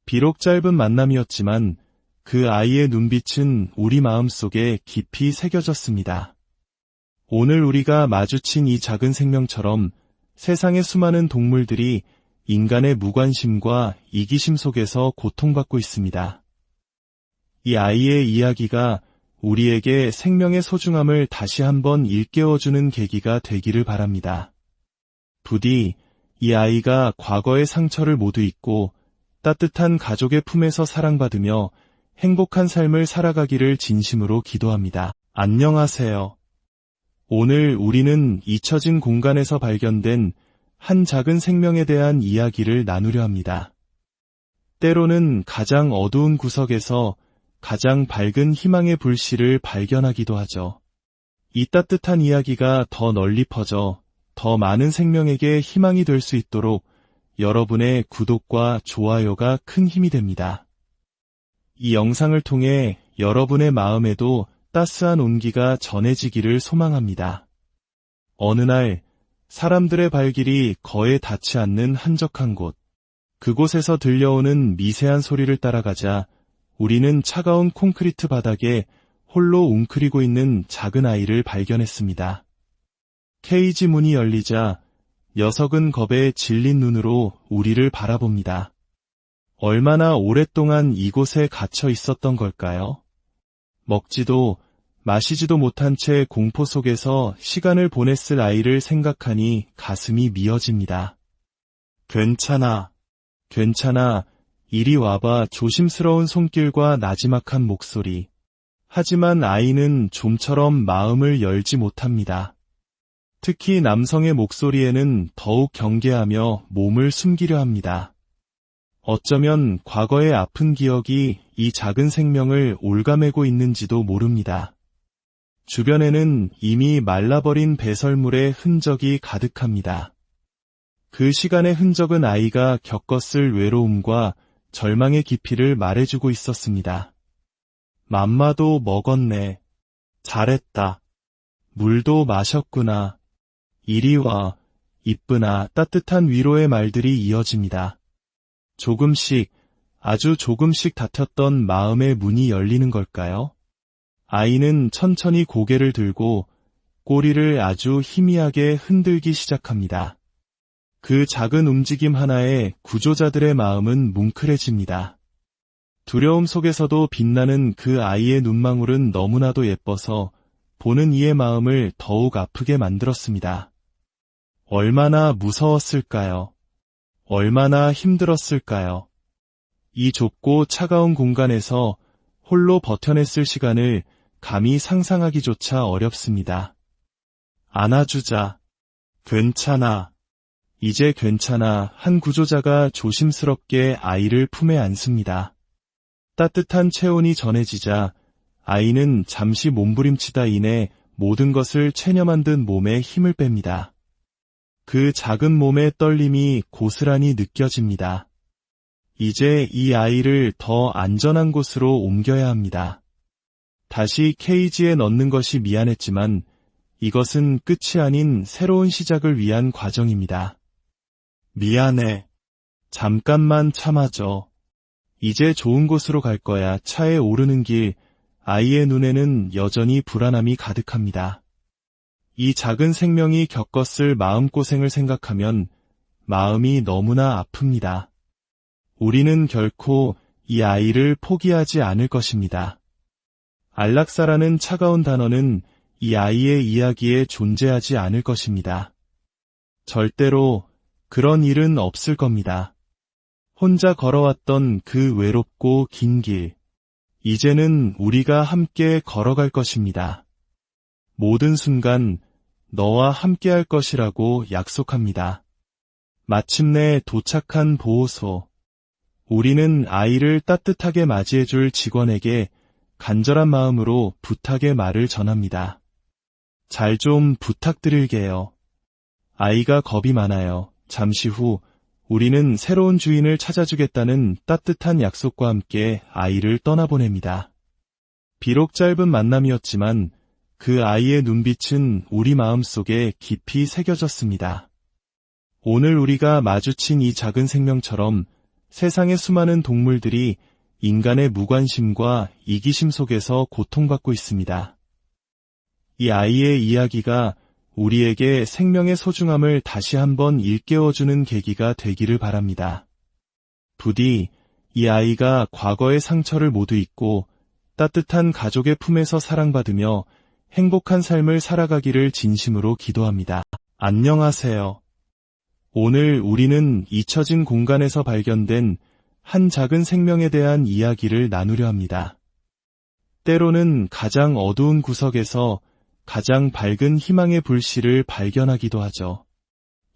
비록 짧은 만남이었지만 그 아이의 눈빛은 우리 마음속에 깊이 새겨졌습니다. 오늘 우리가 마주친 이 작은 생명처럼 세상의 수많은 동물들이 인간의 무관심과 이기심 속에서 고통받고 있습니다. 이 아이의 이야기가 우리에게 생명의 소중함을 다시 한번 일깨워주는 계기가 되기를 바랍니다. 부디 이 아이가 과거의 상처를 모두 잊고 따뜻한 가족의 품에서 사랑받으며 행복한 삶을 살아가기를 진심으로 기도합니다. 안녕하세요. 오늘 우리는 잊혀진 공간에서 발견된 한 작은 생명에 대한 이야기를 나누려 합니다. 때로는 가장 어두운 구석에서 가장 밝은 희망의 불씨를 발견하기도 하죠. 이 따뜻한 이야기가 더 널리 퍼져 더 많은 생명에게 희망이 될 수 있도록 여러분의 구독과 좋아요가 큰 힘이 됩니다. 이 영상을 통해 여러분의 마음에도 따스한 온기가 전해지기를 소망합니다. 어느 날 사람들의 발길이 거에 닿지 않는 한적한 곳, 그곳에서 들려오는 미세한 소리를 따라가자 우리는 차가운 콘크리트 바닥에 홀로 웅크리고 있는 작은 아이를 발견했습니다. 케이지 문이 열리자 녀석은 겁에 질린 눈으로 우리를 바라봅니다. 얼마나 오랫동안 이곳에 갇혀 있었던 걸까요? 먹지도 마시지도 못한 채 공포 속에서 시간을 보냈을 아이를 생각하니 가슴이 미어집니다. 괜찮아. 괜찮아. 이리 와봐. 조심스러운 손길과 나지막한 목소리. 하지만 아이는 좀처럼 마음을 열지 못합니다. 특히 남성의 목소리에는 더욱 경계하며 몸을 숨기려 합니다. 어쩌면 과거의 아픈 기억이 이 작은 생명을 옭아매고 있는지도 모릅니다. 주변에는 이미 말라버린 배설물의 흔적이 가득합니다. 그 시간의 흔적은 아이가 겪었을 외로움과 절망의 깊이를 말해주고 있었습니다. 맘마도 먹었네. 잘했다. 물도 마셨구나. 이리 와. 이쁘나 따뜻한 위로의 말들이 이어집니다. 조금씩, 아주 조금씩 닫혔던 마음의 문이 열리는 걸까요? 아이는 천천히 고개를 들고 꼬리를 아주 희미하게 흔들기 시작합니다. 그 작은 움직임 하나에 구조자들의 마음은 뭉클해집니다. 두려움 속에서도 빛나는 그 아이의 눈망울은 너무나도 예뻐서 보는 이의 마음을 더욱 아프게 만들었습니다. 얼마나 무서웠을까요? 얼마나 힘들었을까요? 이 좁고 차가운 공간에서 홀로 버텨냈을 시간을 감히 상상하기조차 어렵습니다. 안아주자. 괜찮아. 이제 괜찮아. 한 구조자가 조심스럽게 아이를 품에 안습니다. 따뜻한 체온이 전해지자 아이는 잠시 몸부림치다 인해 모든 것을 체념한 듯 몸에 힘을 뺍니다. 그 작은 몸의 떨림이 고스란히 느껴집니다. 이제 이 아이를 더 안전한 곳으로 옮겨야 합니다. 다시 케이지에 넣는 것이 미안했지만 이것은 끝이 아닌 새로운 시작을 위한 과정입니다. 미안해. 잠깐만 참아줘. 이제 좋은 곳으로 갈 거야. 차에 오르는 길, 아이의 눈에는 여전히 불안함이 가득합니다. 이 작은 생명이 겪었을 마음고생을 생각하면 마음이 너무나 아픕니다. 우리는 결코 이 아이를 포기하지 않을 것입니다. 안락사라는 차가운 단어는 이 아이의 이야기에 존재하지 않을 것입니다. 절대로 그런 일은 없을 겁니다. 혼자 걸어왔던 그 외롭고 긴 길, 이제는 우리가 함께 걸어갈 것입니다. 모든 순간 너와 함께할 것이라고 약속합니다. 마침내 도착한 보호소. 우리는 아이를 따뜻하게 맞이해줄 직원에게 간절한 마음으로 부탁의 말을 전합니다. 잘 좀 부탁드릴게요. 아이가 겁이 많아요. 잠시 후 우리는 새로운 주인을 찾아주겠다는 따뜻한 약속과 함께 아이를 떠나보냅니다. 비록 짧은 만남이었지만 그 아이의 눈빛은 우리 마음속에 깊이 새겨졌습니다. 오늘 우리가 마주친 이 작은 생명처럼 세상의 수많은 동물들이 인간의 무관심과 이기심 속에서 고통받고 있습니다. 이 아이의 이야기가 우리에게 생명의 소중함을 다시 한번 일깨워주는 계기가 되기를 바랍니다. 부디 이 아이가 과거의 상처를 모두 잊고 따뜻한 가족의 품에서 사랑받으며 행복한 삶을 살아가기를 진심으로 기도합니다. 안녕하세요. 오늘 우리는 잊혀진 공간에서 발견된 한 작은 생명에 대한 이야기를 나누려 합니다. 때로는 가장 어두운 구석에서 가장 밝은 희망의 불씨를 발견하기도 하죠.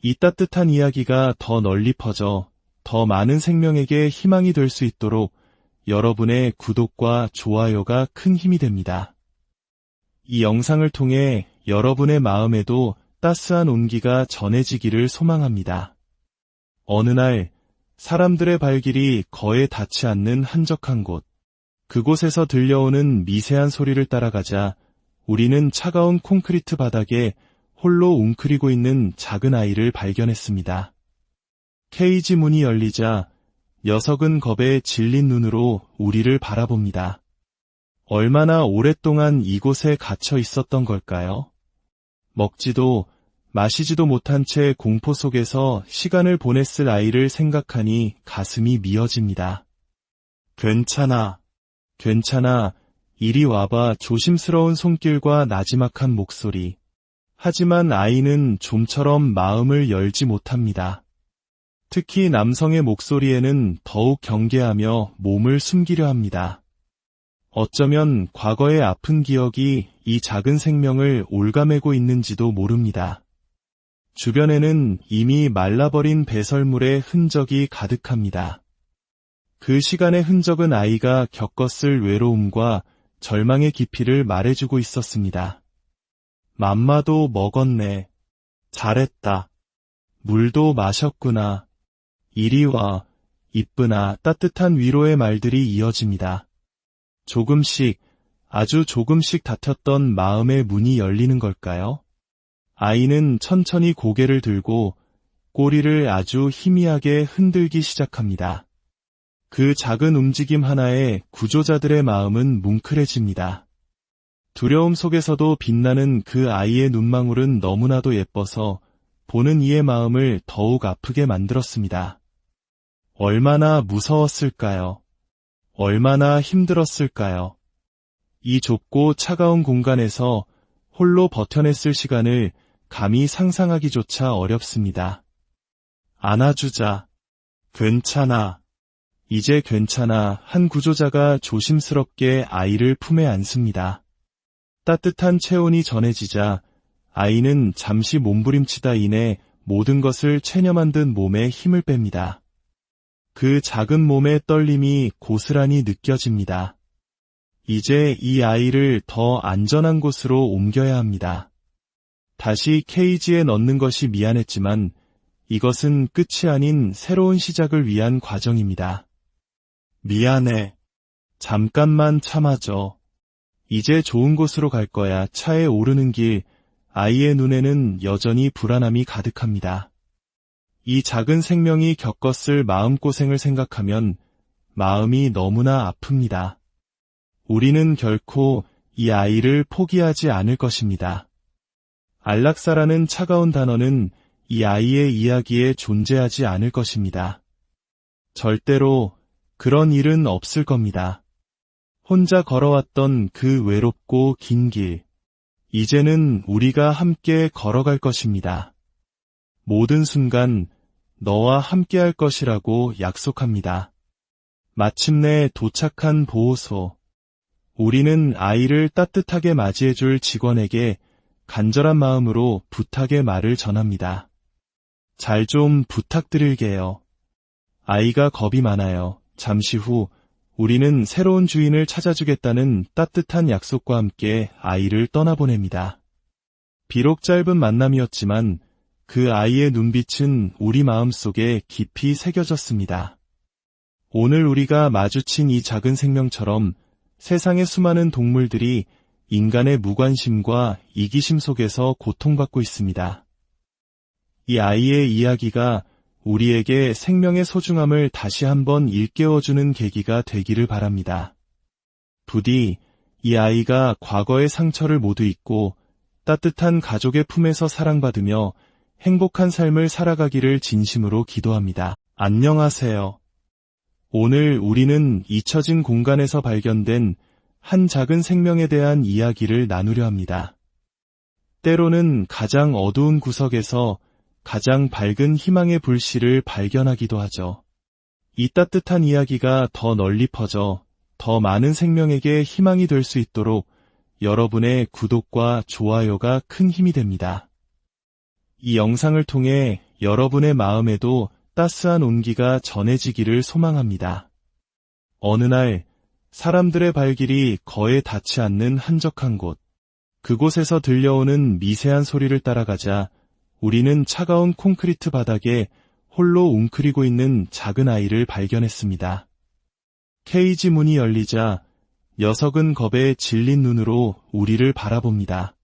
이 따뜻한 이야기가 더 널리 퍼져 더 많은 생명에게 희망이 될 수 있도록 여러분의 구독과 좋아요가 큰 힘이 됩니다. 이 영상을 통해 여러분의 마음에도 따스한 온기가 전해지기를 소망합니다. 어느 날 사람들의 발길이 거에 닿지 않는 한적한 곳, 그곳에서 들려오는 미세한 소리를 따라가자 우리는 차가운 콘크리트 바닥에 홀로 웅크리고 있는 작은 아이를 발견했습니다. 케이지 문이 열리자 녀석은 겁에 질린 눈으로 우리를 바라봅니다. 얼마나 오랫동안 이곳에 갇혀 있었던 걸까요? 먹지도 마시지도 못한 채 공포 속에서 시간을 보냈을 아이를 생각하니 가슴이 미어집니다. 괜찮아. 괜찮아. 이리 와봐. 조심스러운 손길과 나지막한 목소리. 하지만 아이는 좀처럼 마음을 열지 못합니다. 특히 남성의 목소리에는 더욱 경계하며 몸을 숨기려 합니다. 어쩌면 과거의 아픈 기억이 이 작은 생명을 옭아매고 있는지도 모릅니다. 주변에는 이미 말라버린 배설물의 흔적이 가득합니다. 그 시간의 흔적은 아이가 겪었을 외로움과 절망의 깊이를 말해주고 있었습니다. 맘마도 먹었네. 잘했다. 물도 마셨구나. 이리 와. 이쁘나 따뜻한 위로의 말들이 이어집니다. 조금씩, 아주 조금씩 닫혔던 마음의 문이 열리는 걸까요? 아이는 천천히 고개를 들고 꼬리를 아주 희미하게 흔들기 시작합니다. 그 작은 움직임 하나에 구조자들의 마음은 뭉클해집니다. 두려움 속에서도 빛나는 그 아이의 눈망울은 너무나도 예뻐서 보는 이의 마음을 더욱 아프게 만들었습니다. 얼마나 무서웠을까요? 얼마나 힘들었을까요? 이 좁고 차가운 공간에서 홀로 버텨냈을 시간을 감히 상상하기조차 어렵습니다. 안아주자. 괜찮아. 이제 괜찮아. 한 구조자가 조심스럽게 아이를 품에 안습니다. 따뜻한 체온이 전해지자 아이는 잠시 몸부림치다 인해 모든 것을 체념한 듯 몸에 힘을 뺍니다. 그 작은 몸의 떨림이 고스란히 느껴집니다. 이제 이 아이를 더 안전한 곳으로 옮겨야 합니다. 다시 케이지에 넣는 것이 미안했지만 이것은 끝이 아닌 새로운 시작을 위한 과정입니다. 미안해. 잠깐만 참아줘. 이제 좋은 곳으로 갈 거야. 차에 오르는 길, 아이의 눈에는 여전히 불안함이 가득합니다. 이 작은 생명이 겪었을 마음고생을 생각하면 마음이 너무나 아픕니다. 우리는 결코 이 아이를 포기하지 않을 것입니다. 안락사라는 차가운 단어는 이 아이의 이야기에 존재하지 않을 것입니다. 절대로 그런 일은 없을 겁니다. 혼자 걸어왔던 그 외롭고 긴 길, 이제는 우리가 함께 걸어갈 것입니다. 모든 순간 너와 함께할 것이라고 약속합니다. 마침내 도착한 보호소. 우리는 아이를 따뜻하게 맞이해줄 직원에게 간절한 마음으로 부탁의 말을 전합니다. 잘 좀 부탁드릴게요. 아이가 겁이 많아요. 잠시 후 우리는 새로운 주인을 찾아주겠다는 따뜻한 약속과 함께 아이를 떠나보냅니다. 비록 짧은 만남이었지만 그 아이의 눈빛은 우리 마음속에 깊이 새겨졌습니다. 오늘 우리가 마주친 이 작은 생명처럼 세상의 수많은 동물들이 인간의 무관심과 이기심 속에서 고통받고 있습니다. 이 아이의 이야기가 우리에게 생명의 소중함을 다시 한번 일깨워주는 계기가 되기를 바랍니다. 부디 이 아이가 과거의 상처를 모두 잊고 따뜻한 가족의 품에서 사랑받으며 행복한 삶을 살아가기를 진심으로 기도합니다. 안녕하세요. 오늘 우리는 잊혀진 공간에서 발견된 한 작은 생명에 대한 이야기를 나누려 합니다. 때로는 가장 어두운 구석에서 가장 밝은 희망의 불씨를 발견하기도 하죠. 이 따뜻한 이야기가 더 널리 퍼져 더 많은 생명에게 희망이 될 수 있도록 여러분의 구독과 좋아요가 큰 힘이 됩니다. 이 영상을 통해 여러분의 마음에도 따스한 온기가 전해지기를 소망합니다. 어느 날 사람들의 발길이 거에 닿지 않는 한적한 곳, 그곳에서 들려오는 미세한 소리를 따라가자 우리는 차가운 콘크리트 바닥에 홀로 웅크리고 있는 작은 아이를 발견했습니다. 케이지 문이 열리자 녀석은 겁에 질린 눈으로 우리를 바라봅니다.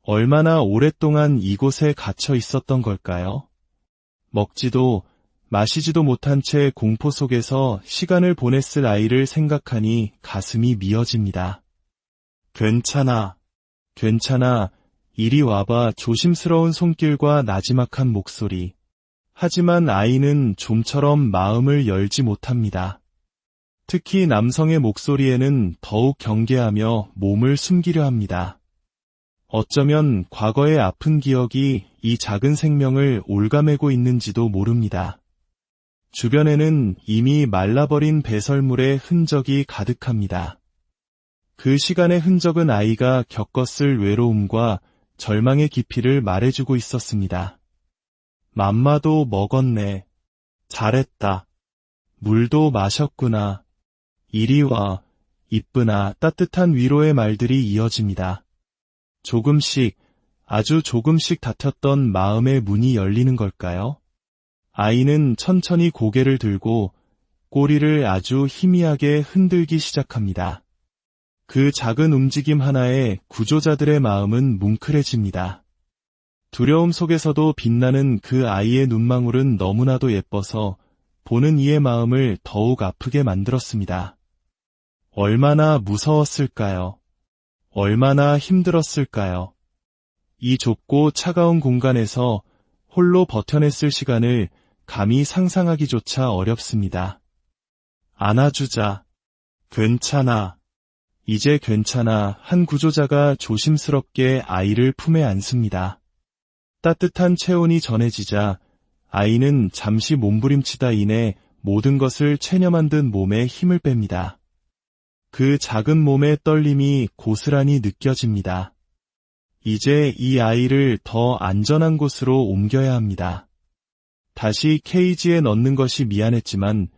얼마나 오랫동안 이곳에 갇혀 있었던 걸까요? 먹지도 마시지도 못한 채 공포 속에서 시간을 보냈을 아이를 생각하니 가슴이 미어집니다. 괜찮아. 괜찮아. 이리 와봐. 조심스러운 손길과 나지막한 목소리. 하지만 아이는 좀처럼 마음을 열지 못합니다. 특히 남성의 목소리에는 더욱 경계하며 몸을 숨기려 합니다. 어쩌면 과거의 아픈 기억이 이 작은 생명을 올가매고 있는지도 모릅니다. 주변에는 이미 말라버린 배설물의 흔적이 가득합니다. 그 시간의 흔적은 아이가 겪었을 외로움과 절망의 깊이를 말해주고 있었습니다. 맘마도 먹었네. 잘했다. 물도 마셨구나. 이리 와. 이쁘나 따뜻한 위로의 말들이 이어집니다. 조금씩, 아주 조금씩 닫혔던 마음의 문이 열리는 걸까요? 아이는 천천히 고개를 들고 꼬리를 아주 희미하게 흔들기 시작합니다. 그 작은 움직임 하나에 구조자들의 마음은 뭉클해집니다. 두려움 속에서도 빛나는 그 아이의 눈망울은 너무나도 예뻐서 보는 이의 마음을 더욱 아프게 만들었습니다. 얼마나 무서웠을까요? 얼마나 힘들었을까요? 이 좁고 차가운 공간에서 홀로 버텨냈을 시간을 감히 상상하기조차 어렵습니다. 안아주자. 괜찮아. 이제 괜찮아. 한 구조자가 조심스럽게 아이를 품에 안습니다. 따뜻한 체온이 전해지자 아이는 잠시 몸부림치다 인해 모든 것을 체념한 듯 몸에 힘을 뺍니다. 그 작은 몸의 떨림이 고스란히 느껴집니다. 이제 이 아이를 더 안전한 곳으로 옮겨야 합니다. 다시 케이지에 넣는 것이 미안했지만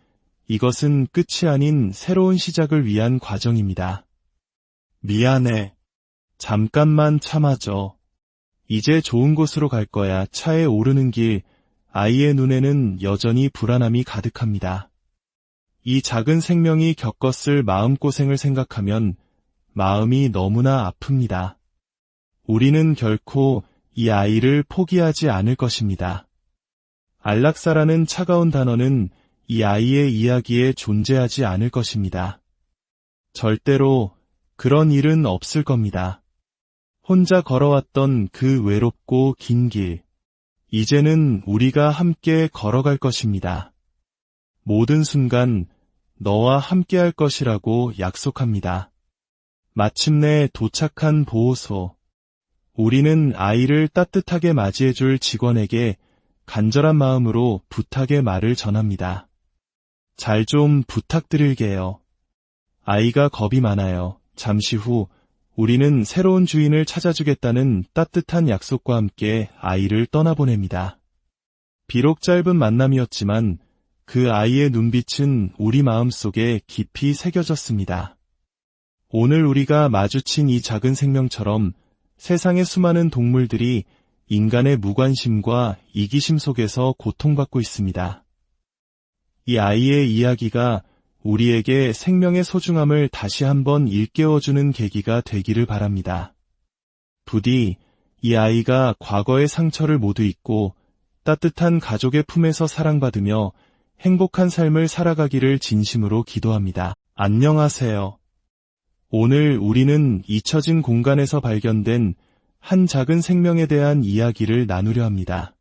이것은 끝이 아닌 새로운 시작을 위한 과정입니다. 미안해. 잠깐만 참아줘. 이제 좋은 곳으로 갈 거야. 차에 오르는 길, 아이의 눈에는 여전히 불안함이 가득합니다. 이 작은 생명이 겪었을 마음고생을 생각하면 마음이 너무나 아픕니다. 우리는 결코 이 아이를 포기하지 않을 것입니다. 안락사라는 차가운 단어는 이 아이의 이야기에 존재하지 않을 것입니다. 절대로 그런 일은 없을 겁니다. 혼자 걸어왔던 그 외롭고 긴 길, 이제는 우리가 함께 걸어갈 것입니다. 모든 순간 너와 함께할 것이라고 약속합니다. 마침내 도착한 보호소. 우리는 아이를 따뜻하게 맞이해줄 직원에게 간절한 마음으로 부탁의 말을 전합니다. 잘 좀 부탁드릴게요. 아이가 겁이 많아요. 잠시 후 우리는 새로운 주인을 찾아주겠다는 따뜻한 약속과 함께 아이를 떠나보냅니다. 비록 짧은 만남이었지만 그 아이의 눈빛은 우리 마음속에 깊이 새겨졌습니다. 오늘 우리가 마주친 이 작은 생명처럼 세상의 수많은 동물들이 인간의 무관심과 이기심 속에서 고통받고 있습니다. 이 아이의 이야기가 우리에게 생명의 소중함을 다시 한번 일깨워주는 계기가 되기를 바랍니다. 부디 이 아이가 과거의 상처를 모두 잊고 따뜻한 가족의 품에서 사랑받으며 행복한 삶을 살아가기를 진심으로 기도합니다. 안녕하세요. 오늘 우리는 잊혀진 공간에서 발견된 한 작은 생명에 대한 이야기를 나누려 합니다.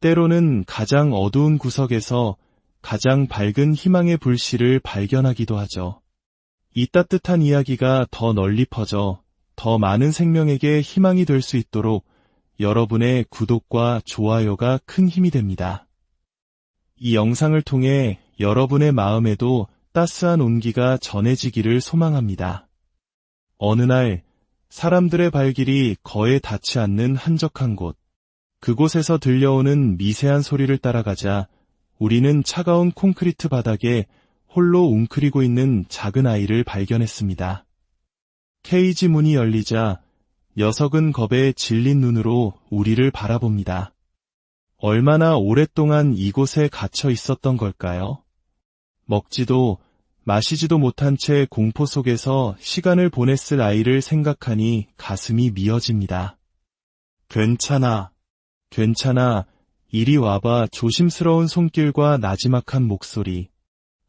때로는 가장 어두운 구석에서 가장 밝은 희망의 불씨를 발견하기도 하죠. 이 따뜻한 이야기가 더 널리 퍼져 더 많은 생명에게 희망이 될 수 있도록 여러분의 구독과 좋아요가 큰 힘이 됩니다. 이 영상을 통해 여러분의 마음에도 따스한 온기가 전해지기를 소망합니다. 어느 날 사람들의 발길이 거에 닿지 않는 한적한 곳, 그곳에서 들려오는 미세한 소리를 따라가자 우리는 차가운 콘크리트 바닥에 홀로 웅크리고 있는 작은 아이를 발견했습니다. 케이지 문이 열리자 녀석은 겁에 질린 눈으로 우리를 바라봅니다. 얼마나 오랫동안 이곳에 갇혀 있었던 걸까요? 먹지도 마시지도 못한 채 공포 속에서 시간을 보냈을 아이를 생각하니 가슴이 미어집니다. 괜찮아. 괜찮아. 이리 와봐. 조심스러운 손길과 나지막한 목소리.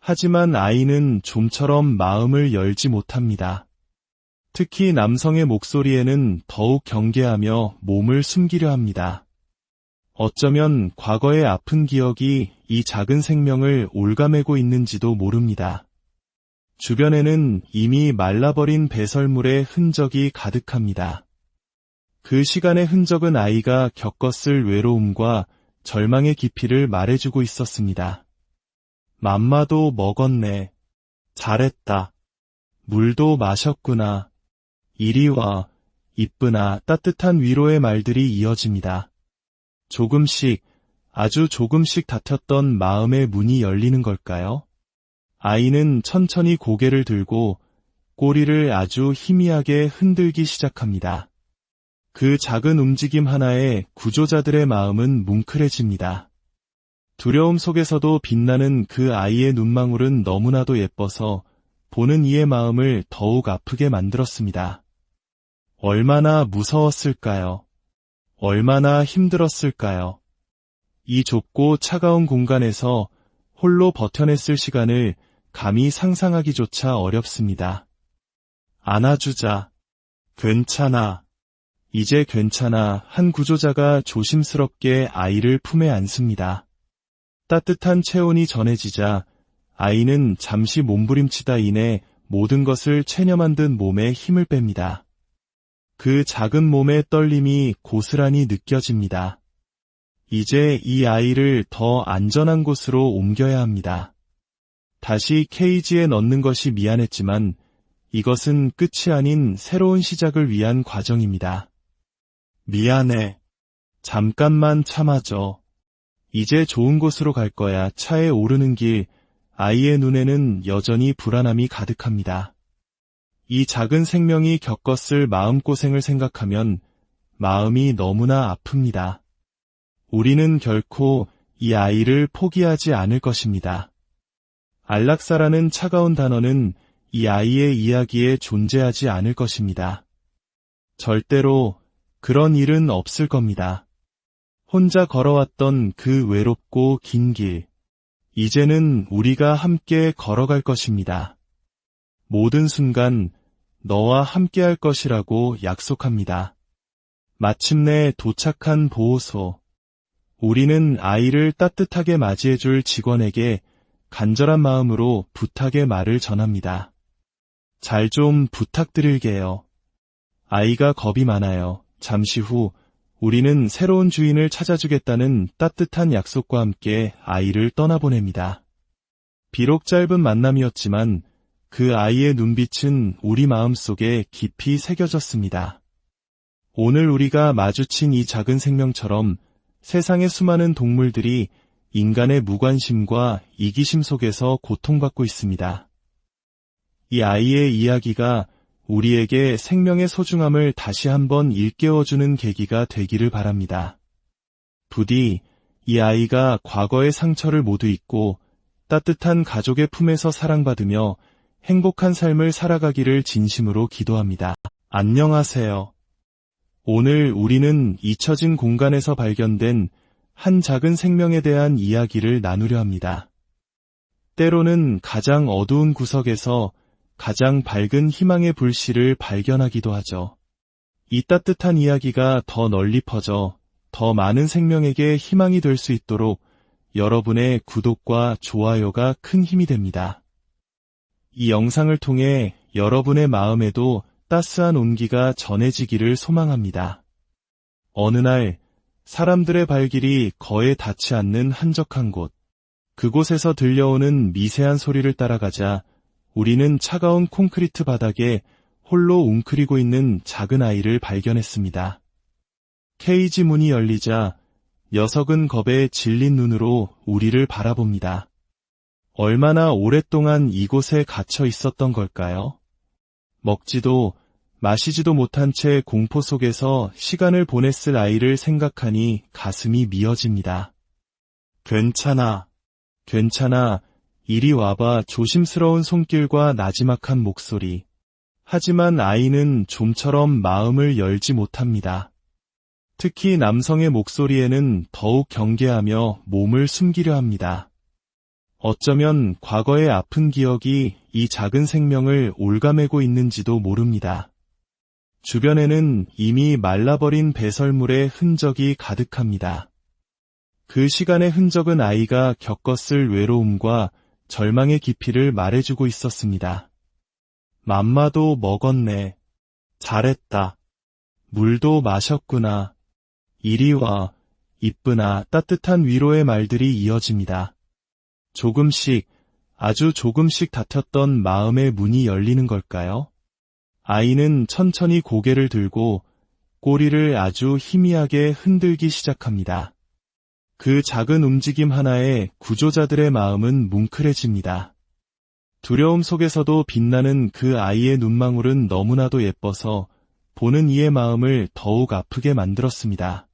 하지만 아이는 좀처럼 마음을 열지 못합니다. 특히 남성의 목소리에는 더욱 경계하며 몸을 숨기려 합니다. 어쩌면 과거의 아픈 기억이 이 작은 생명을 올가매고 있는지도 모릅니다. 주변에는 이미 말라버린 배설물의 흔적이 가득합니다. 그 시간의 흔적은 아이가 겪었을 외로움과 절망의 깊이를 말해주고 있었습니다. 맘마도 먹었네. 잘했다. 물도 마셨구나. 이리 와. 이쁘나 따뜻한 위로의 말들이 이어집니다. 조금씩, 아주 조금씩 닫혔던 마음의 문이 열리는 걸까요? 아이는 천천히 고개를 들고 꼬리를 아주 희미하게 흔들기 시작합니다. 그 작은 움직임 하나에 구조자들의 마음은 뭉클해집니다. 두려움 속에서도 빛나는 그 아이의 눈망울은 너무나도 예뻐서 보는 이의 마음을 더욱 아프게 만들었습니다. 얼마나 무서웠을까요? 얼마나 힘들었을까요? 이 좁고 차가운 공간에서 홀로 버텨냈을 시간을 감히 상상하기조차 어렵습니다. 안아주자. 괜찮아. 이제 괜찮아. 한 구조자가 조심스럽게 아이를 품에 안습니다. 따뜻한 체온이 전해지자 아이는 잠시 몸부림치다 이내 모든 것을 체념한 듯 몸에 힘을 뺍니다. 그 작은 몸의 떨림이 고스란히 느껴집니다. 이제 이 아이를 더 안전한 곳으로 옮겨야 합니다. 다시 케이지에 넣는 것이 미안했지만 이것은 끝이 아닌 새로운 시작을 위한 과정입니다. 미안해. 잠깐만 참아줘. 이제 좋은 곳으로 갈 거야. 차에 오르는 길, 아이의 눈에는 여전히 불안함이 가득합니다. 이 작은 생명이 겪었을 마음고생을 생각하면 마음이 너무나 아픕니다. 우리는 결코 이 아이를 포기하지 않을 것입니다. 안락사라는 차가운 단어는 이 아이의 이야기에 존재하지 않을 것입니다. 절대로 그런 일은 없을 겁니다. 혼자 걸어왔던 그 외롭고 긴 길, 이제는 우리가 함께 걸어갈 것입니다. 모든 순간 너와 함께할 것이라고 약속합니다. 마침내 도착한 보호소. 우리는 아이를 따뜻하게 맞이해줄 직원에게 간절한 마음으로 부탁의 말을 전합니다. 잘 좀 부탁드릴게요. 아이가 겁이 많아요. 잠시 후 우리는 새로운 주인을 찾아주겠다는 따뜻한 약속과 함께 아이를 떠나보냅니다. 비록 짧은 만남이었지만 그 아이의 눈빛은 우리 마음속에 깊이 새겨졌습니다. 오늘 우리가 마주친 이 작은 생명처럼 세상의 수많은 동물들이 인간의 무관심과 이기심 속에서 고통받고 있습니다. 이 아이의 이야기가 우리에게 생명의 소중함을 다시 한번 일깨워주는 계기가 되기를 바랍니다. 부디 이 아이가 과거의 상처를 모두 잊고 따뜻한 가족의 품에서 사랑받으며 행복한 삶을 살아가기를 진심으로 기도합니다. 안녕하세요. 오늘 우리는 잊혀진 공간에서 발견된 한 작은 생명에 대한 이야기를 나누려 합니다. 때로는 가장 어두운 구석에서 가장 밝은 희망의 불씨를 발견하기도 하죠. 이 따뜻한 이야기가 더 널리 퍼져 더 많은 생명에게 희망이 될 수 있도록 여러분의 구독과 좋아요가 큰 힘이 됩니다. 이 영상을 통해 여러분의 마음에도 따스한 온기가 전해지기를 소망합니다. 어느 날 사람들의 발길이 거에 닿지 않는 한적한 곳, 그곳에서 들려오는 미세한 소리를 따라가자 우리는 차가운 콘크리트 바닥에 홀로 웅크리고 있는 작은 아이를 발견했습니다. 케이지 문이 열리자 녀석은 겁에 질린 눈으로 우리를 바라봅니다. 얼마나 오랫동안 이곳에 갇혀 있었던 걸까요? 먹지도 마시지도 못한 채 공포 속에서 시간을 보냈을 아이를 생각하니 가슴이 미어집니다. 괜찮아. 괜찮아. 이리 와봐. 조심스러운 손길과 나지막한 목소리. 하지만 아이는 좀처럼 마음을 열지 못합니다. 특히 남성의 목소리에는 더욱 경계하며 몸을 숨기려 합니다. 어쩌면 과거의 아픈 기억이 이 작은 생명을 올가매고 있는지도 모릅니다. 주변에는 이미 말라버린 배설물의 흔적이 가득합니다. 그 시간의 흔적은 아이가 겪었을 외로움과 절망의 깊이를 말해주고 있었습니다. 맘마도 먹었네. 잘했다. 물도 마셨구나. 이리 와. 이쁘나. 따뜻한 위로의 말들이 이어집니다. 조금씩, 아주 조금씩 닫혔던 마음의 문이 열리는 걸까요? 아이는 천천히 고개를 들고 꼬리를 아주 희미하게 흔들기 시작합니다. 그 작은 움직임 하나에 구조자들의 마음은 뭉클해집니다. 두려움 속에서도 빛나는 그 아이의 눈망울은 너무나도 예뻐서 보는 이의 마음을 더욱 아프게 만들었습니다.